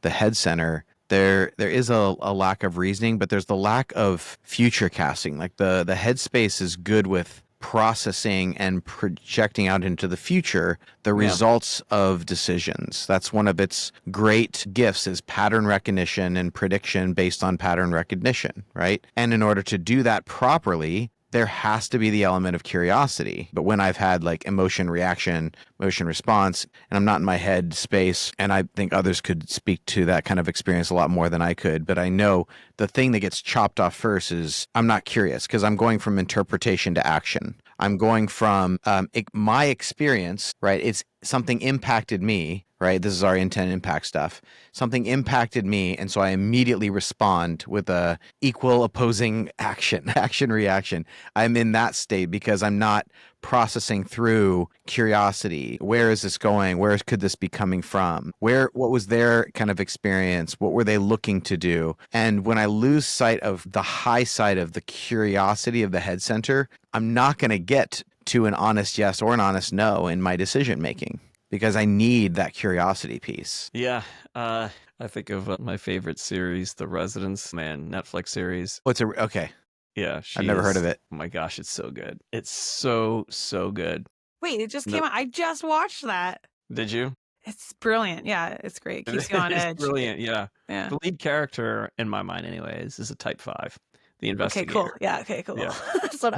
Speaker 1: the head center, there is a lack of reasoning, but there's the lack of future casting. Like the headspace is good with processing and projecting out into the future the results of decisions. That's one of its great gifts, is pattern recognition and prediction based on pattern recognition, right? And in order to do that properly, there has to be the element of curiosity. But when I've had like emotion reaction, motion response, and I'm not in my head space, and I think others could speak to that kind of experience a lot more than I could, but I know the thing that gets chopped off first is I'm not curious, because I'm going from interpretation to action. I'm going from my experience, right? It's something impacted me, right? This is our intent impact stuff. Something impacted me, and so I immediately respond with a equal opposing action reaction. I'm in that state because I'm not processing through curiosity. Where is this going? Where could this be coming from? What was their kind of experience? What were they looking to do? And when I lose sight of the high side of the curiosity of the head center, I'm not going to get to an honest yes or an honest no in my decision making, because I need that curiosity piece.
Speaker 2: Yeah. I think of my favorite series, The Residence, Netflix series.
Speaker 1: Okay.
Speaker 2: Yeah.
Speaker 1: I've never heard of it.
Speaker 2: Oh my gosh, it's so good. It's so good.
Speaker 3: Wait, it just came out. I just watched that.
Speaker 2: Did you?
Speaker 3: It's brilliant. Yeah, it's great. It keeps you on edge.
Speaker 2: It's brilliant, yeah.
Speaker 3: Yeah.
Speaker 2: The lead character, in my mind anyways, is a type 5. The investigator.
Speaker 3: Okay, cool. Yeah, okay, cool.
Speaker 2: Yeah.
Speaker 3: That's what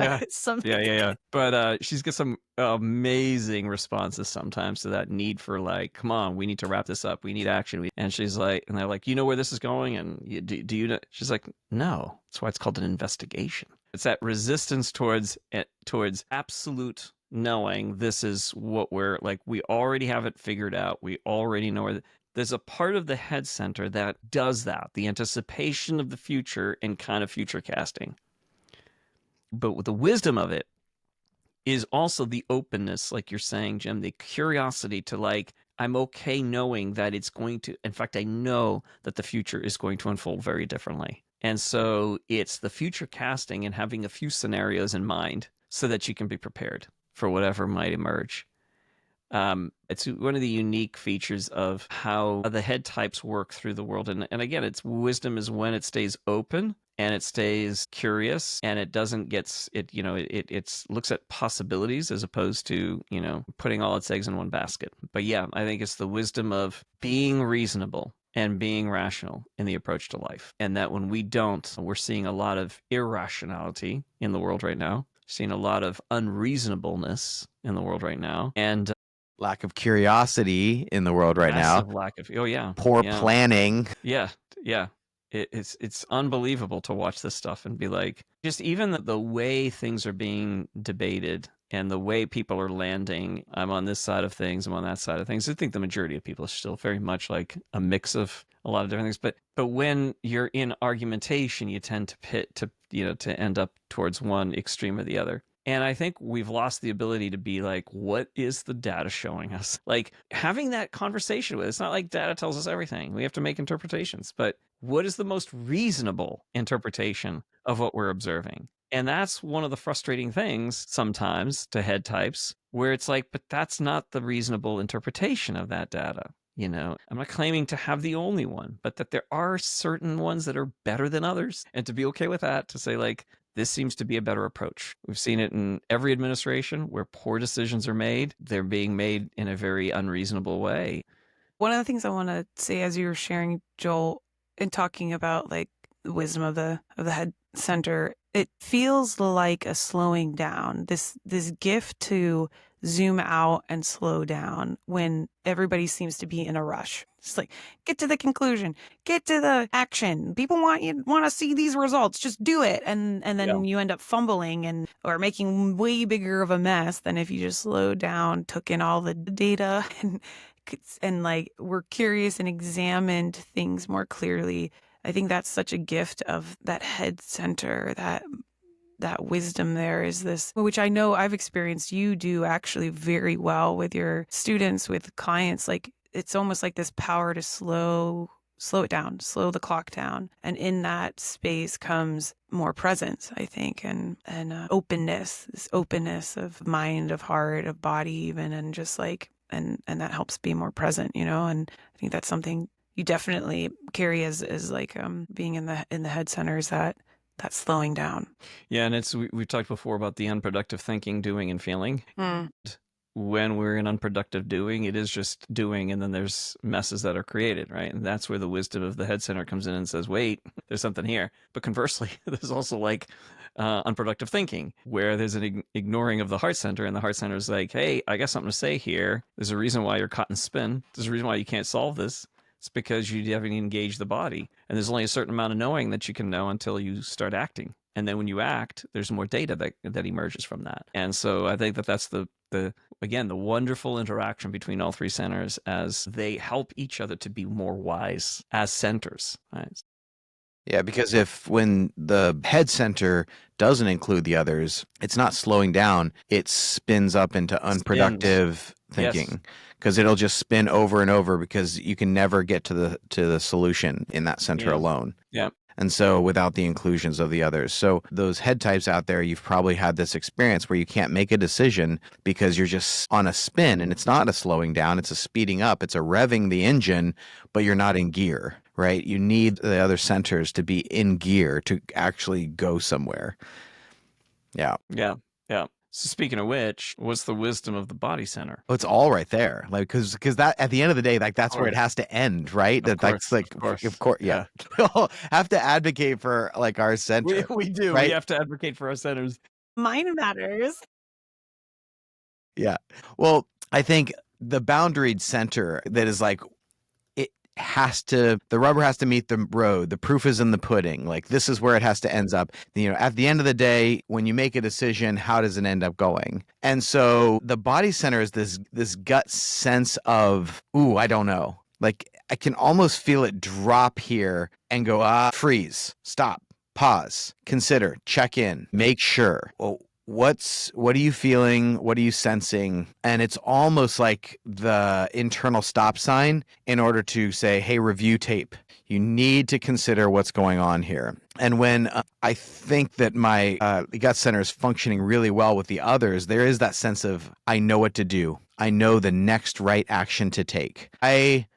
Speaker 2: Yeah.
Speaker 3: Yeah.
Speaker 2: But she's got some amazing responses sometimes to that need for like, come on, we need to wrap this up. We need action. And she's like, and they're like, you know where this is going? And do you know? She's like, no. That's why it's called an investigation. It's that resistance towards absolute knowing this is what we're like. We already have it figured out. We already know where. There's a part of the head center that does that, the anticipation of the future and kind of future casting. But with the wisdom of it is also the openness, like you're saying, Jim, the curiosity to like, I'm okay knowing that it's going to, in fact, I know that the future is going to unfold very differently. And so it's the future casting and having a few scenarios in mind so that you can be prepared for whatever might emerge. It's one of the unique features of how the head types work through the world. And again, it's wisdom is when it stays open and it stays curious and it doesn't it looks at possibilities as opposed to, putting all its eggs in one basket. But yeah, I think it's the wisdom of being reasonable and being rational in the approach to life. And that when we don't, we're seeing a lot of irrationality in the world right now, seeing a lot of unreasonableness in the world right now. And
Speaker 1: lack of curiosity in the world right now.
Speaker 2: Lack of, oh yeah.
Speaker 1: Poor planning.
Speaker 2: Yeah. It's unbelievable to watch this stuff and be like, just even the way things are being debated and the way people are landing. I'm on this side of things, I'm on that side of things. I think the majority of people are still very much like a mix of a lot of different things. But when you're in argumentation, you tend to pit to end up towards one extreme or the other. And I think we've lost the ability to be like, what is the data showing us? Like having that conversation with, it's not like data tells us everything. We have to make interpretations, but what is the most reasonable interpretation of what we're observing? And that's one of the frustrating things sometimes to head types where it's like, but that's not the reasonable interpretation of that data. I'm not claiming to have the only one, but that there are certain ones that are better than others. And to be okay with that, to say like, this seems to be a better approach. We've seen it in every administration where poor decisions are made. They're being made in a very unreasonable way.
Speaker 3: One of the things I want to say as you were sharing, Joel, and talking about like the wisdom of the head center, it feels like a slowing down. This gift to zoom out and slow down when everybody seems to be in a rush. It's like, get to the conclusion, get to the action. People want to see these results. Just do it. And then you end up fumbling or making way bigger of a mess than if you just slowed down, took in all the data and like we're curious and examined things more clearly. I think that's such a gift of that head center, that wisdom there is this, which I know I've experienced you do actually very well with your students, with clients. Like it's almost like this power to slow it down, slow the clock down. And in that space comes more presence, I think, and openness, this openness of mind, of heart, of body even, and just like, and that helps be more present, and I think that's something you definitely carry as like being in the head center, is that slowing down.
Speaker 2: Yeah, and we've talked before about the unproductive thinking, doing, and feeling. When we're in unproductive doing, it is just doing, and then there's messes that are created, right? And that's where the wisdom of the head center comes in and says, wait, there's something here. But conversely, there's also like unproductive thinking, where there's an ignoring of the heart center, and the heart center is like, hey, I got something to say here. There's a reason why you're caught in spin. There's a reason why you can't solve this. It's because you haven't engaged the body. And there's only a certain amount of knowing that you can know until you start acting. And then when you act, there's more data that emerges from that. And so I think that's the wonderful interaction between all three centers as they help each other to be more wise as centers. Right?
Speaker 1: Yeah, because when the head center doesn't include the others, it's not slowing down. It spins up into unproductive thinking, because it'll just spin over and over because you can never get to the solution in that center alone.
Speaker 2: Yeah.
Speaker 1: And so without the inclusions of the others. So those head types out there, you've probably had this experience where you can't make a decision because you're just on a spin, and it's not a slowing down, it's a speeding up, it's a revving the engine, but you're not in gear, right? You need the other centers to be in gear to actually go somewhere. Yeah.
Speaker 2: Yeah. Yeah. So speaking of which, what's the wisdom of the body center?
Speaker 1: Well, it's all right there, like because that at the end of the day, like that's where it has to end, right? That's like, of course, yeah. We all have to advocate for like our center.
Speaker 2: We do.
Speaker 1: Right?
Speaker 2: We have to advocate for our centers.
Speaker 3: Mine matters.
Speaker 1: Yeah. Well, I think the boundaried center that is like, the rubber has to meet the road. The proof is in the pudding. Like this is where it has to end up. At the end of the day, when you make a decision, how does it end up going? And so the body center is this gut sense of, ooh, I don't know. Like I can almost feel it drop here and go, freeze, stop, pause, consider, check in, make sure. Oh, what are you feeling? What are you sensing? And it's almost like the internal stop sign in order to say, hey, review tape. You need to consider what's going on here. And when I think that my gut center is functioning really well with the others, there is that sense of, I know what to do. I know the next right action to take. I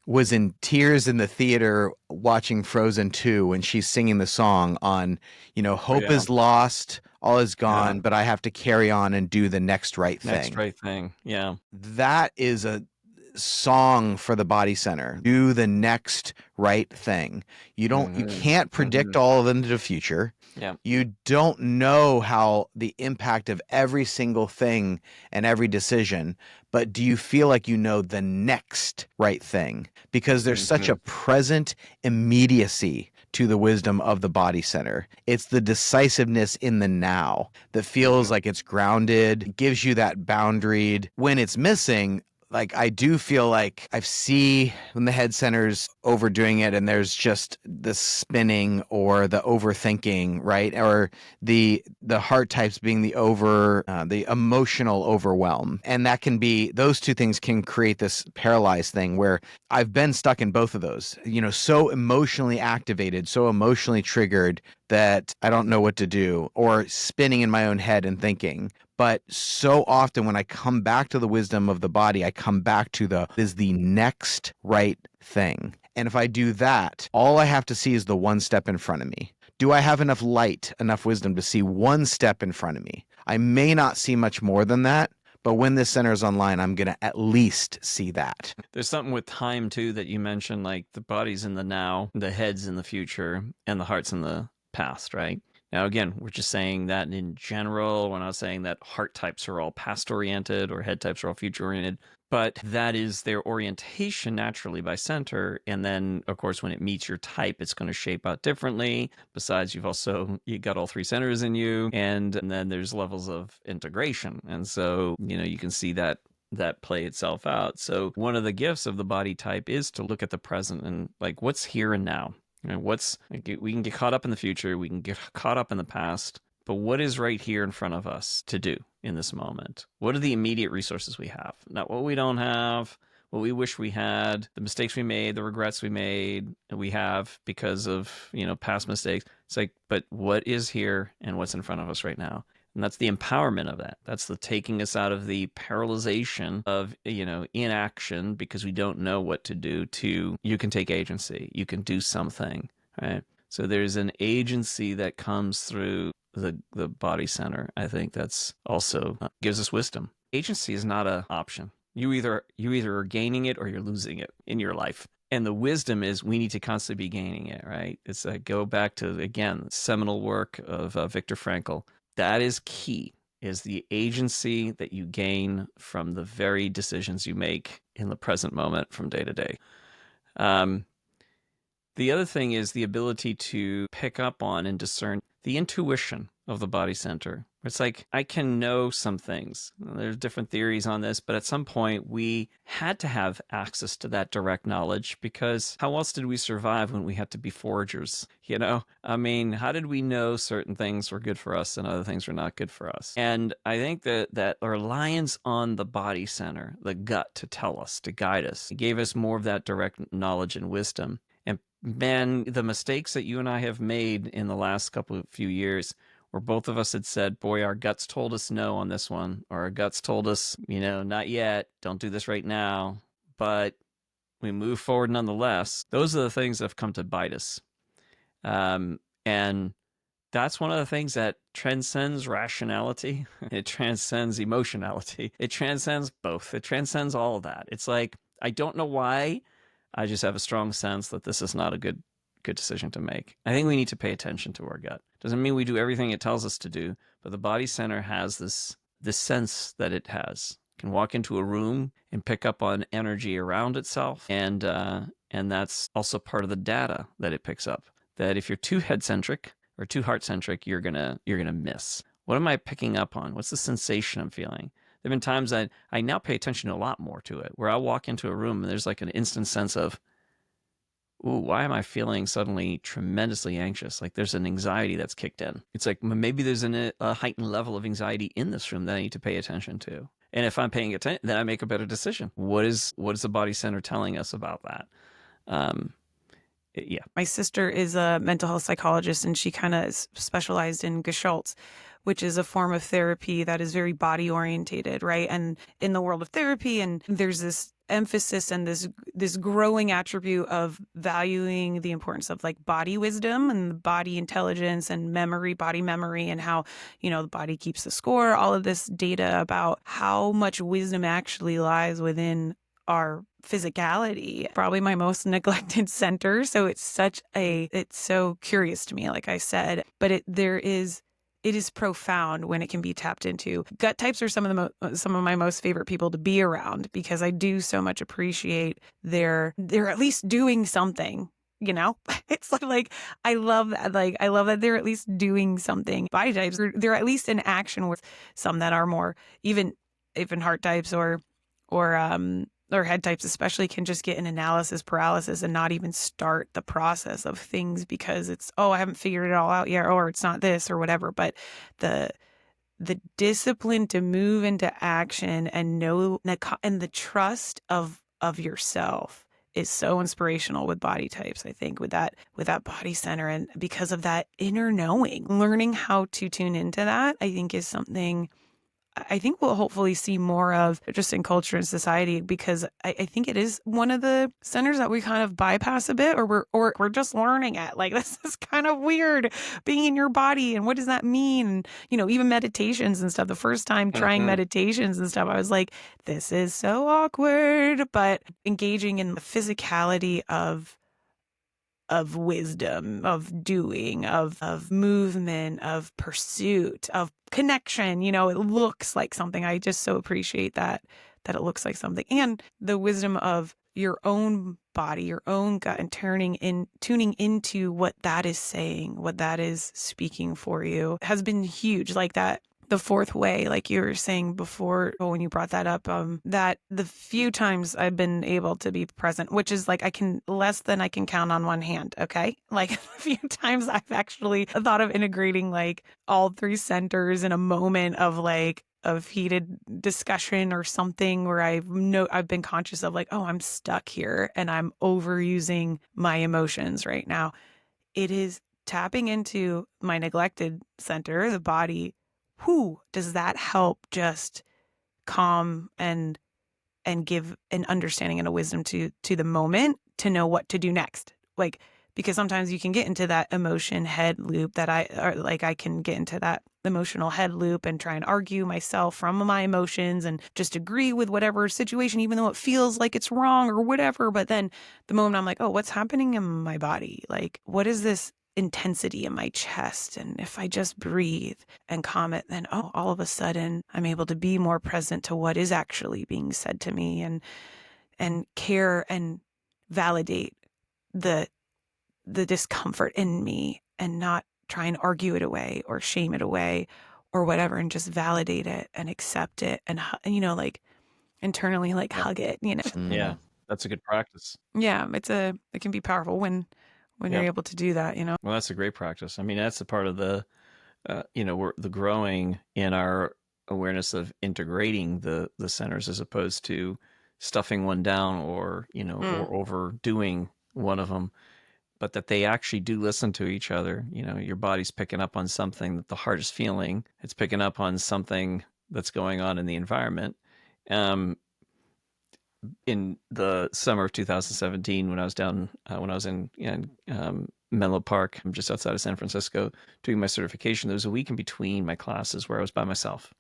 Speaker 1: was in tears in the theater watching Frozen 2 when she's singing the song on, hope is lost, all is gone, but I have to carry on and do the next right thing.
Speaker 2: Next right thing, yeah.
Speaker 1: That is song for the body center. Do the next right thing. You can't predict all of them to the future.
Speaker 2: Yeah.
Speaker 1: You don't know how the impact of every single thing and every decision, but do you feel like you know the next right thing? Because there's such a present immediacy to the wisdom of the body center. It's the decisiveness in the now that feels like it's grounded, gives you that boundaried. When it's missing, like I do feel like I see when the head center's overdoing it and there's just the spinning or the overthinking, right? Or the heart types being the emotional overwhelm. And that can be, those two things can create this paralyzed thing where I've been stuck in both of those, so emotionally activated, so emotionally triggered that I don't know what to do, or spinning in my own head and thinking. But so often when I come back to the wisdom of the body, I come back to is the next right thing. And if I do that, all I have to see is the one step in front of me. Do I have enough light, enough wisdom to see one step in front of me? I may not see much more than that, but when this center is online, I'm going to at least see that.
Speaker 2: There's something with time too that you mentioned, like the body's in the now, the head's in the future, and the heart's in the past, right? Now, again, we're just saying that in general. We're not saying that heart types are all past-oriented or head types are all future-oriented, but that is their orientation naturally by center. And then, of course, when it meets your type, it's going to shape out differently. Besides, you got all three centers in you, and then there's levels of integration. And so, you can see that play itself out. So one of the gifts of the body type is to look at the present and like what's here and now. We can get caught up in the future, we can get caught up in the past, but what is right here in front of us to do in this moment? What are the immediate resources we have? Not what we don't have, what we wish we had, the mistakes we made, the regrets we have because of, past mistakes. It's like, but what is here and what's in front of us right now? And that's the empowerment of that. That's the taking us out of the paralyzation of, inaction because we don't know what to do to you can take agency. You can do something, right? So there's an agency that comes through the body center. I think that's also gives us wisdom. Agency is not an option. You either are gaining it or you're losing it in your life. And the wisdom is we need to constantly be gaining it, right? It's go back to, again, seminal work of Viktor Frankl. That is key, is the agency that you gain from the very decisions you make in the present moment from day to day. The other thing is the ability to pick up on and discern the intuition of the body center. It's like, I can know some things. There's different theories on this, but at some point we had to have access to that direct knowledge because how else did we survive when we had to be foragers? How did we know certain things were good for us and other things were not good for us? And I think that reliance on the body center, the gut to tell us, to guide us, it gave us more of that direct knowledge and wisdom. And man, the mistakes that you and I have made in the last few years, where both of us had said, boy, our guts told us no on this one, or our guts told us, not yet, don't do this right now, but we move forward nonetheless. Those are the things that have come to bite us. And that's one of the things that transcends rationality. It transcends emotionality. It transcends both. It transcends all of that. It's like, I don't know why, I just have a strong sense that this is not a good decision to make. I think we need to pay attention to our gut. Doesn't mean we do everything it tells us to do, but the body center has this sense that it has. It can walk into a room and pick up on energy around itself, and that's also part of the data that it picks up. That if you're too head-centric or too heart-centric, you're gonna miss. What am I picking up on? What's the sensation I'm feeling? There have been times that I now pay attention a lot more to it, where I'll walk into a room and there's like an instant sense of, ooh, why am I feeling suddenly tremendously anxious? Like there's an anxiety that's kicked in. It's like maybe there's a heightened level of anxiety in this room that I need to pay attention to. And if I'm paying attention, then I make a better decision. What is the body center telling us about that? Yeah.
Speaker 3: My sister is a mental health psychologist, and she kind of specialized in Gestalts, which is a form of therapy that is very body orientated, right? And in the world of therapy, and there's this emphasis and this growing attribute of valuing the importance of like body wisdom and body intelligence and body memory, and how, the body keeps the score, all of this data about how much wisdom actually lies within our physicality, probably my most neglected center. So it's so curious to me, like I said, but it is profound when it can be tapped into. Gut types are some of my most favorite people to be around, because I do so much appreciate they're at least doing something. It's like I love that. Like I love that they're at least doing something. Body types, they're at least in action, with some that are more even heart types or head types especially can just get an analysis paralysis and not even start the process of things because it's, oh, I haven't figured it all out yet, or it's not this or whatever. But the discipline to move into action and know, and the trust of yourself is so inspirational with body types, I think, with that body center. And because of that inner knowing, learning how to tune into that, I think is something I think we'll hopefully see more of just in culture and society, because I think it is one of the centers that we kind of bypass a bit, or we're just learning it. Like, this is kind of weird, being in your body, and what does that mean? And, even meditations and stuff. The first time trying meditations and stuff, I was like, this is so awkward. But engaging in the physicality of wisdom, of doing, of movement, of pursuit, of connection. It looks like something. I just so appreciate that it looks like something. And the wisdom of your own body, your own gut, and tuning into what that is saying, what that is speaking for you, has been huge. Like that. The fourth way, like you were saying before, when you brought that up, that the few times I've been able to be present, which is like less than I can count on one hand. Okay. Like a few times I've actually thought of integrating like all three centers in a moment of heated discussion or something where I've been conscious of like, oh, I'm stuck here and I'm overusing my emotions right now. It is tapping into my neglected center, the body. Does that help just calm and give an understanding and a wisdom to the moment to know what to do next? Like, because sometimes you can get into that emotion head loop I can get into that emotional head loop and try and argue myself from my emotions and just agree with whatever situation, even though it feels like it's wrong or whatever. But then the moment I'm like, oh, what's happening in my body? Like, what is this intensity in my chest? And if I just breathe and calm it, then all of a sudden I'm able to be more present to what is actually being said to me, and care and validate the discomfort in me, and not try and argue it away or shame it away or whatever, and just validate it and accept it, and like internally like hug it.
Speaker 2: Yeah, that's a good practice.
Speaker 3: Yeah, it can be powerful when you're able to do that.
Speaker 2: Well, that's a great practice. I mean, that's a part of the we're the growing in our awareness of integrating the centers, as opposed to stuffing one down or or overdoing one of them, but that they actually do listen to each other. Your body's picking up on something that the heart is feeling. It's picking up on something that's going on in the environment. In the summer of 2017, when I was in Menlo Park, just outside of San Francisco, doing my certification, there was a week in between my classes where I was by myself.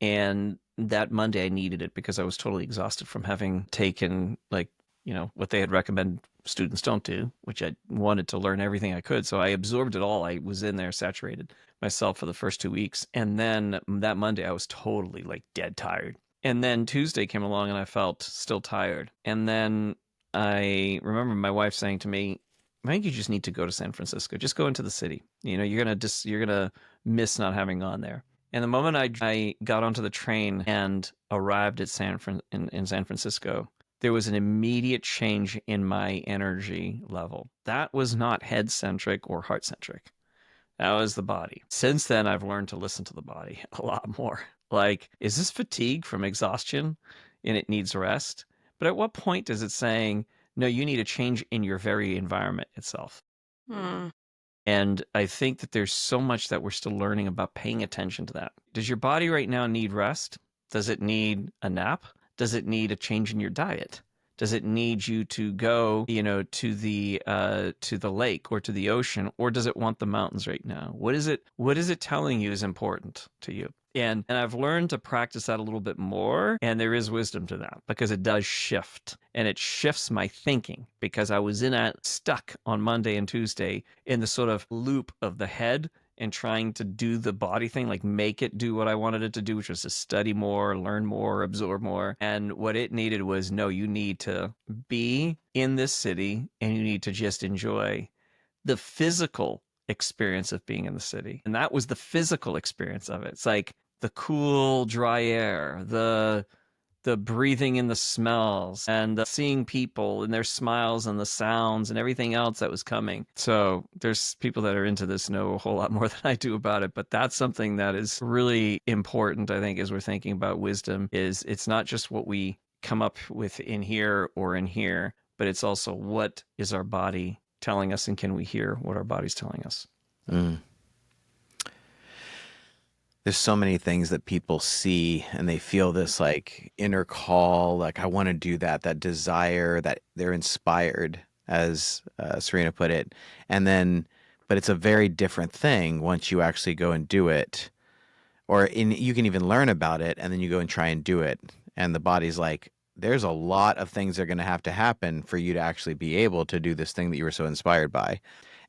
Speaker 2: And that Monday I needed it because I was totally exhausted from having taken what they had recommended students don't do, which I wanted to learn everything I could. So I absorbed it all. I was in there, saturated myself for the first 2 weeks. And then that Monday I was totally dead tired. And then Tuesday came along and I felt still tired. And then I remember my wife saying to me, I think you just need to go to San Francisco. Just go into the city. You're gonna miss not having gone there. And the moment I got onto the train and arrived at in San Francisco, there was an immediate change in my energy level. That was not head centric or heart centric. That was the body. Since then, I've learned to listen to the body a lot more. Like, is this fatigue from exhaustion and it needs rest? But at what point is it saying, no, you need a change in your very environment itself? And I think that there's so much that we're still learning about paying attention to that. Does your body right now need rest? Does it need a nap? Does it need a change in your diet? Does it need you to go, to the lake or to the ocean, or does it want the mountains right now? What is it telling you is important to you? And I've learned to practice that a little bit more, and there is wisdom to that because it does shift, and it shifts my thinking, because I was stuck on Monday and Tuesday in the sort of loop of the head and trying to do the body thing, like make it do what I wanted it to do, which was to study more, learn more, absorb more. And what it needed was, no, you need to be in this city and you need to just enjoy the physical experience of being in the city. And that was the physical experience of it. It's like the cool, dry air, the breathing in the smells, and seeing people and their smiles and the sounds and everything else that was coming. So there's people that are into this know a whole lot more than I do about it, but that's something that is really important, I think, as we're thinking about wisdom. Is it's not just what we come up with in here or in here, but it's also what is our body telling us, and can we hear what our body's telling us?
Speaker 1: Mm. There's so many things that people see and they feel this like inner call, like I want to do that desire, that they're inspired, as Sarina put it. And then, but it's a very different thing once you actually go and do it, you can even learn about it and then you go and try and do it. And the body's like, there's a lot of things that are going to happen for you to actually be able to do this thing that you were so inspired by.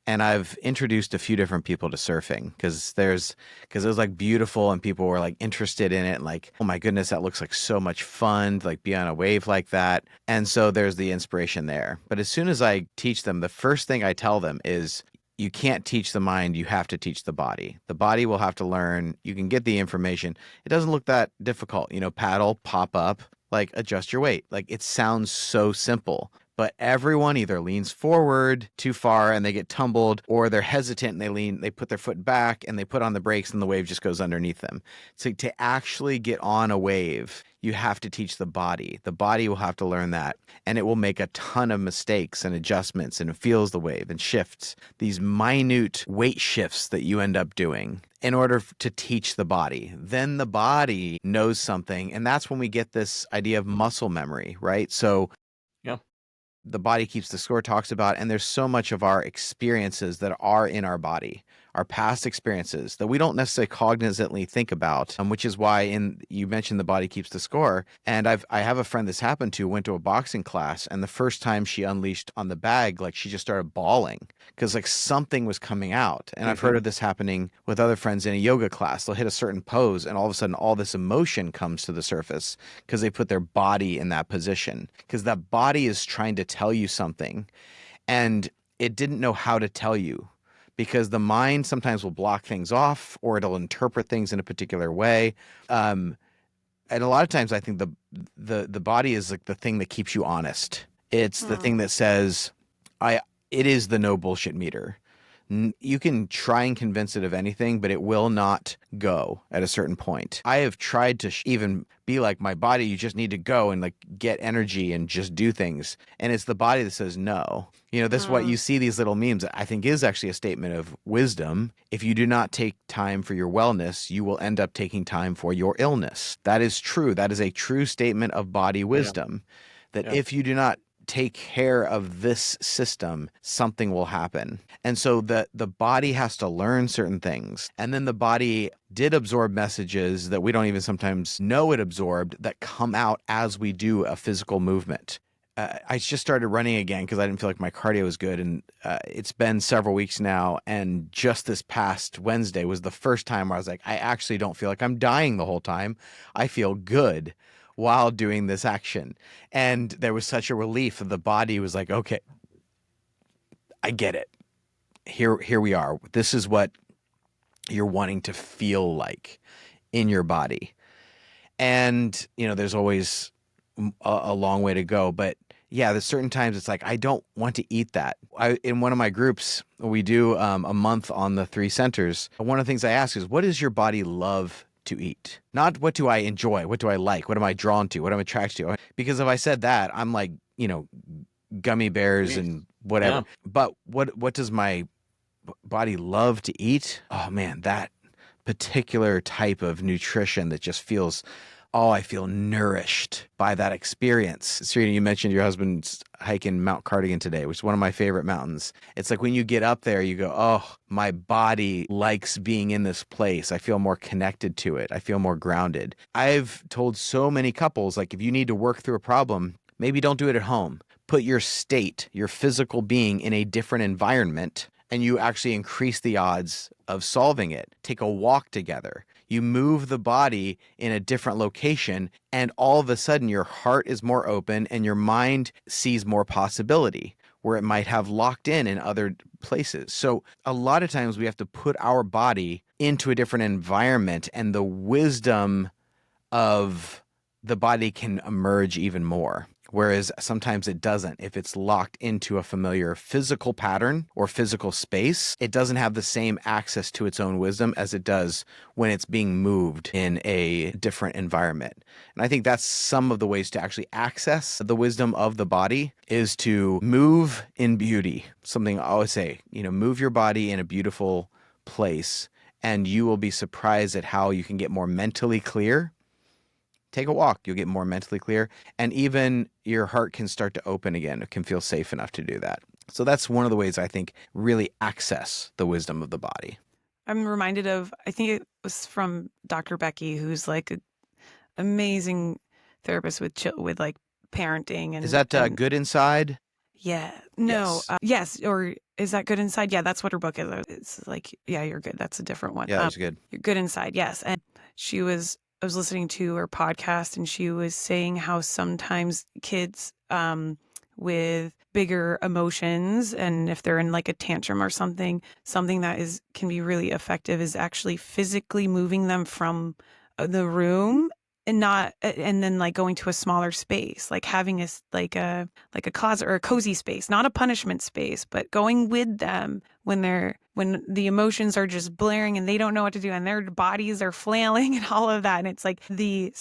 Speaker 1: And I've introduced a few different people to surfing because it was like beautiful and people were like interested in it and like, oh my goodness, that looks like so much fun to like be on a wave like that. And so there's the inspiration there. But as soon as I teach them, the first thing I tell them is you can't teach the mind, you have to teach the body. The body will have to learn. You can get the information. It doesn't look that difficult. Paddle, pop up, like adjust your weight. Like it sounds so simple. But everyone either leans forward too far and they get tumbled, or they're hesitant and they put their foot back and they put on the brakes and the wave just goes underneath them. So to actually get on a wave, you have to teach the body. The body will have to learn that, and it will make a ton of mistakes and adjustments, and it feels the wave and shifts, these minute weight shifts that you end up doing in order to teach the body. Then the body knows something, and that's when we get this idea of muscle memory, right? So
Speaker 2: yeah.
Speaker 1: The body keeps the score talks about, and there's so much of our experiences that are in our body, our past experiences that we don't necessarily cognizantly think about, which is why you mentioned the body keeps the score. And I have a friend this happened to, went to a boxing class, and the first time she unleashed on the bag, like she just started bawling because like something was coming out. And I've heard of this happening with other friends in a yoga class. They'll hit a certain pose and all of a sudden all this emotion comes to the surface because they put their body in that position, because that body is trying to tell you something and it didn't know how to tell you, because the mind sometimes will block things off or it'll interpret things in a particular way. And a lot of times I think the body is like the thing that keeps you honest. It's the thing that says, it is the no bullshit meter. You can try and convince it of anything, but it will not go at a certain point. I have tried to even be like, my body, you just need to go and like get energy and just do things. And it's the body that says no. This is what you see these little memes that I think is actually a statement of wisdom. If you do not take time for your wellness, you will end up taking time for your illness. That is true. That is a true statement of body wisdom. That if you do not take care of this system, something will happen. And so the body has to learn certain things. And then the body did absorb messages that we don't even sometimes know it absorbed, that come out as we do a physical movement. I just started running again because I didn't feel like my cardio was good. And it's been several weeks now. And just this past Wednesday was the first time where I was like, I actually don't feel like I'm dying the whole time. I feel good while doing this action. And there was such a relief that the body was like, okay, I get it. Here we are. This is what you're wanting to feel like in your body. And, there's always a long way to go. But yeah, there's certain times it's like, I don't want to eat that. In one of my groups, we do a month on the 3 centers. One of the things I ask is, what does your body love to eat? Not what do I enjoy? What do I like? What am I drawn to? What am I attracted to? Because if I said that, I'm like, gummy bears and whatever. Yeah. But what does my body love to eat? Oh man, that particular type of nutrition that just feels oh, I feel nourished by that experience. Serena, you mentioned your husband's hiking Mount Cardigan today, which is one of my favorite mountains. It's like when you get up there, you go, oh, my body likes being in this place. I feel more connected to it. I feel more grounded. I've told so many couples, like, if you need to work through a problem, maybe don't do it at home. Put your state, your physical being in a different environment, and you actually increase the odds of solving it. Take a walk together. You move the body in a different location, and all of a sudden your heart is more open and your mind sees more possibility where it might have locked in other places. So a lot of times we have to put our body into a different environment, and the wisdom of the body can emerge even more. Whereas sometimes it doesn't. If it's locked into a familiar physical pattern or physical space, it doesn't have the same access to its own wisdom as it does when it's being moved in a different environment. And I think that's some of the ways to actually access the wisdom of the body is to move in beauty. Something I always say, move your body in a beautiful place, and you will be surprised at how you can get more mentally clear. Take a walk, you'll get more mentally clear, and even your heart can start to open again. It can feel safe enough to do that. So that's one of the ways I think really access the wisdom of the body.
Speaker 3: I'm reminded of, I think it was from Dr. Becky, who's like an amazing therapist with like parenting. And
Speaker 1: is that Good Inside?
Speaker 3: Yeah. No.
Speaker 1: Yes.
Speaker 3: Yes. Or is that Good Inside? Yeah, that's what her book is. It's like, yeah, you're good. That's a different one.
Speaker 1: Yeah, that's good.
Speaker 3: You're Good Inside. Yes. And I was listening to her podcast, and she was saying how sometimes kids with bigger emotions, and if they're in like a tantrum or something that can be really effective is actually physically moving them from the room, and then like going to a smaller space, like having like a closet or a cozy space, not a punishment space, but going with them when the emotions are just blaring and they don't know what to do and their bodies are flailing and all of that. And it's like the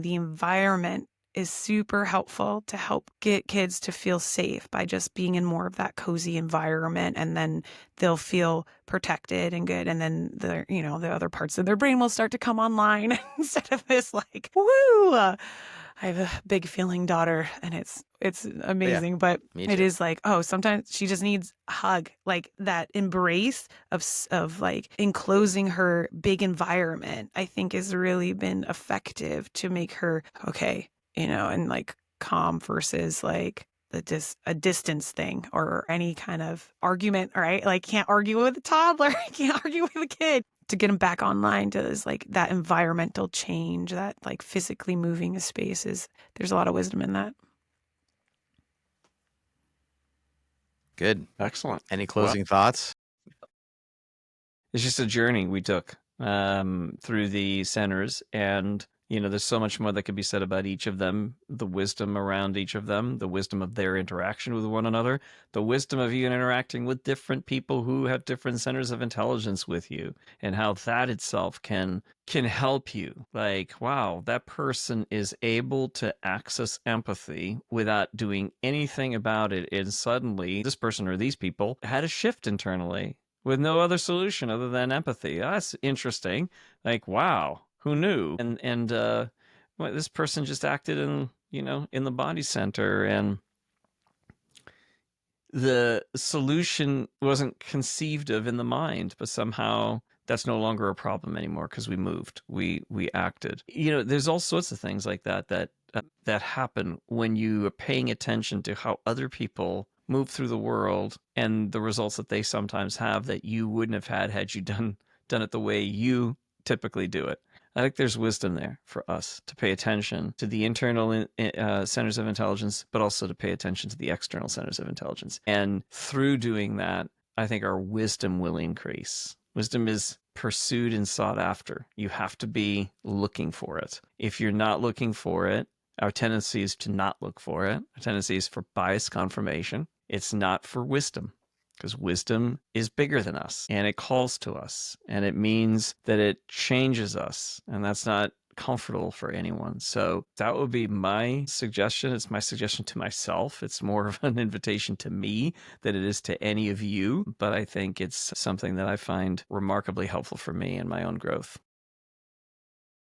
Speaker 3: environment is super helpful to help get kids to feel safe by just being in more of that cozy environment, and then they'll feel protected and good, and then the other parts of their brain will start to come online instead of this like, woo, I have a big feeling daughter, and it's amazing. Yeah, but it is like, oh, sometimes she just needs a hug, like that embrace of like enclosing her big environment, I think has really been effective to make her okay, and like calm versus like a distance thing or any kind of argument, right? Like can't argue with a toddler, can't argue with a kid. To get them back online to is like that environmental change, that like physically moving a space there's a lot of wisdom in that.
Speaker 1: Good.
Speaker 2: Excellent.
Speaker 1: Any closing thoughts?
Speaker 2: It's just a journey we took through the centers, and there's so much more that could be said about each of them, the wisdom around each of them, the wisdom of their interaction with one another, the wisdom of you interacting with different people who have different centers of intelligence with you, and how that itself can help you. Like, wow, that person is able to access empathy without doing anything about it, and suddenly this person or these people had a shift internally with no other solution other than empathy. That's interesting. Like, wow. Who knew? And this person just acted in the body center, and the solution wasn't conceived of in the mind, but somehow that's no longer a problem anymore because we moved, we acted. There's all sorts of things like that happen when you are paying attention to how other people move through the world and the results that they sometimes have that you wouldn't have had you done it the way you typically do it. I think there's wisdom there for us to pay attention to the internal centers of intelligence, but also to pay attention to the external centers of intelligence. And through doing that, I think our wisdom will increase. Wisdom is pursued and sought after. You have to be looking for it. If you're not looking for it, our tendency is to not look for it. Our tendency is for bias confirmation. It's not for wisdom. Because wisdom is bigger than us, and it calls to us, and it means that it changes us, and that's not comfortable for anyone. So that would be my suggestion. It's my suggestion to myself. It's more of an invitation to me than it is to any of you, but I think it's something that I find remarkably helpful for me in my own growth.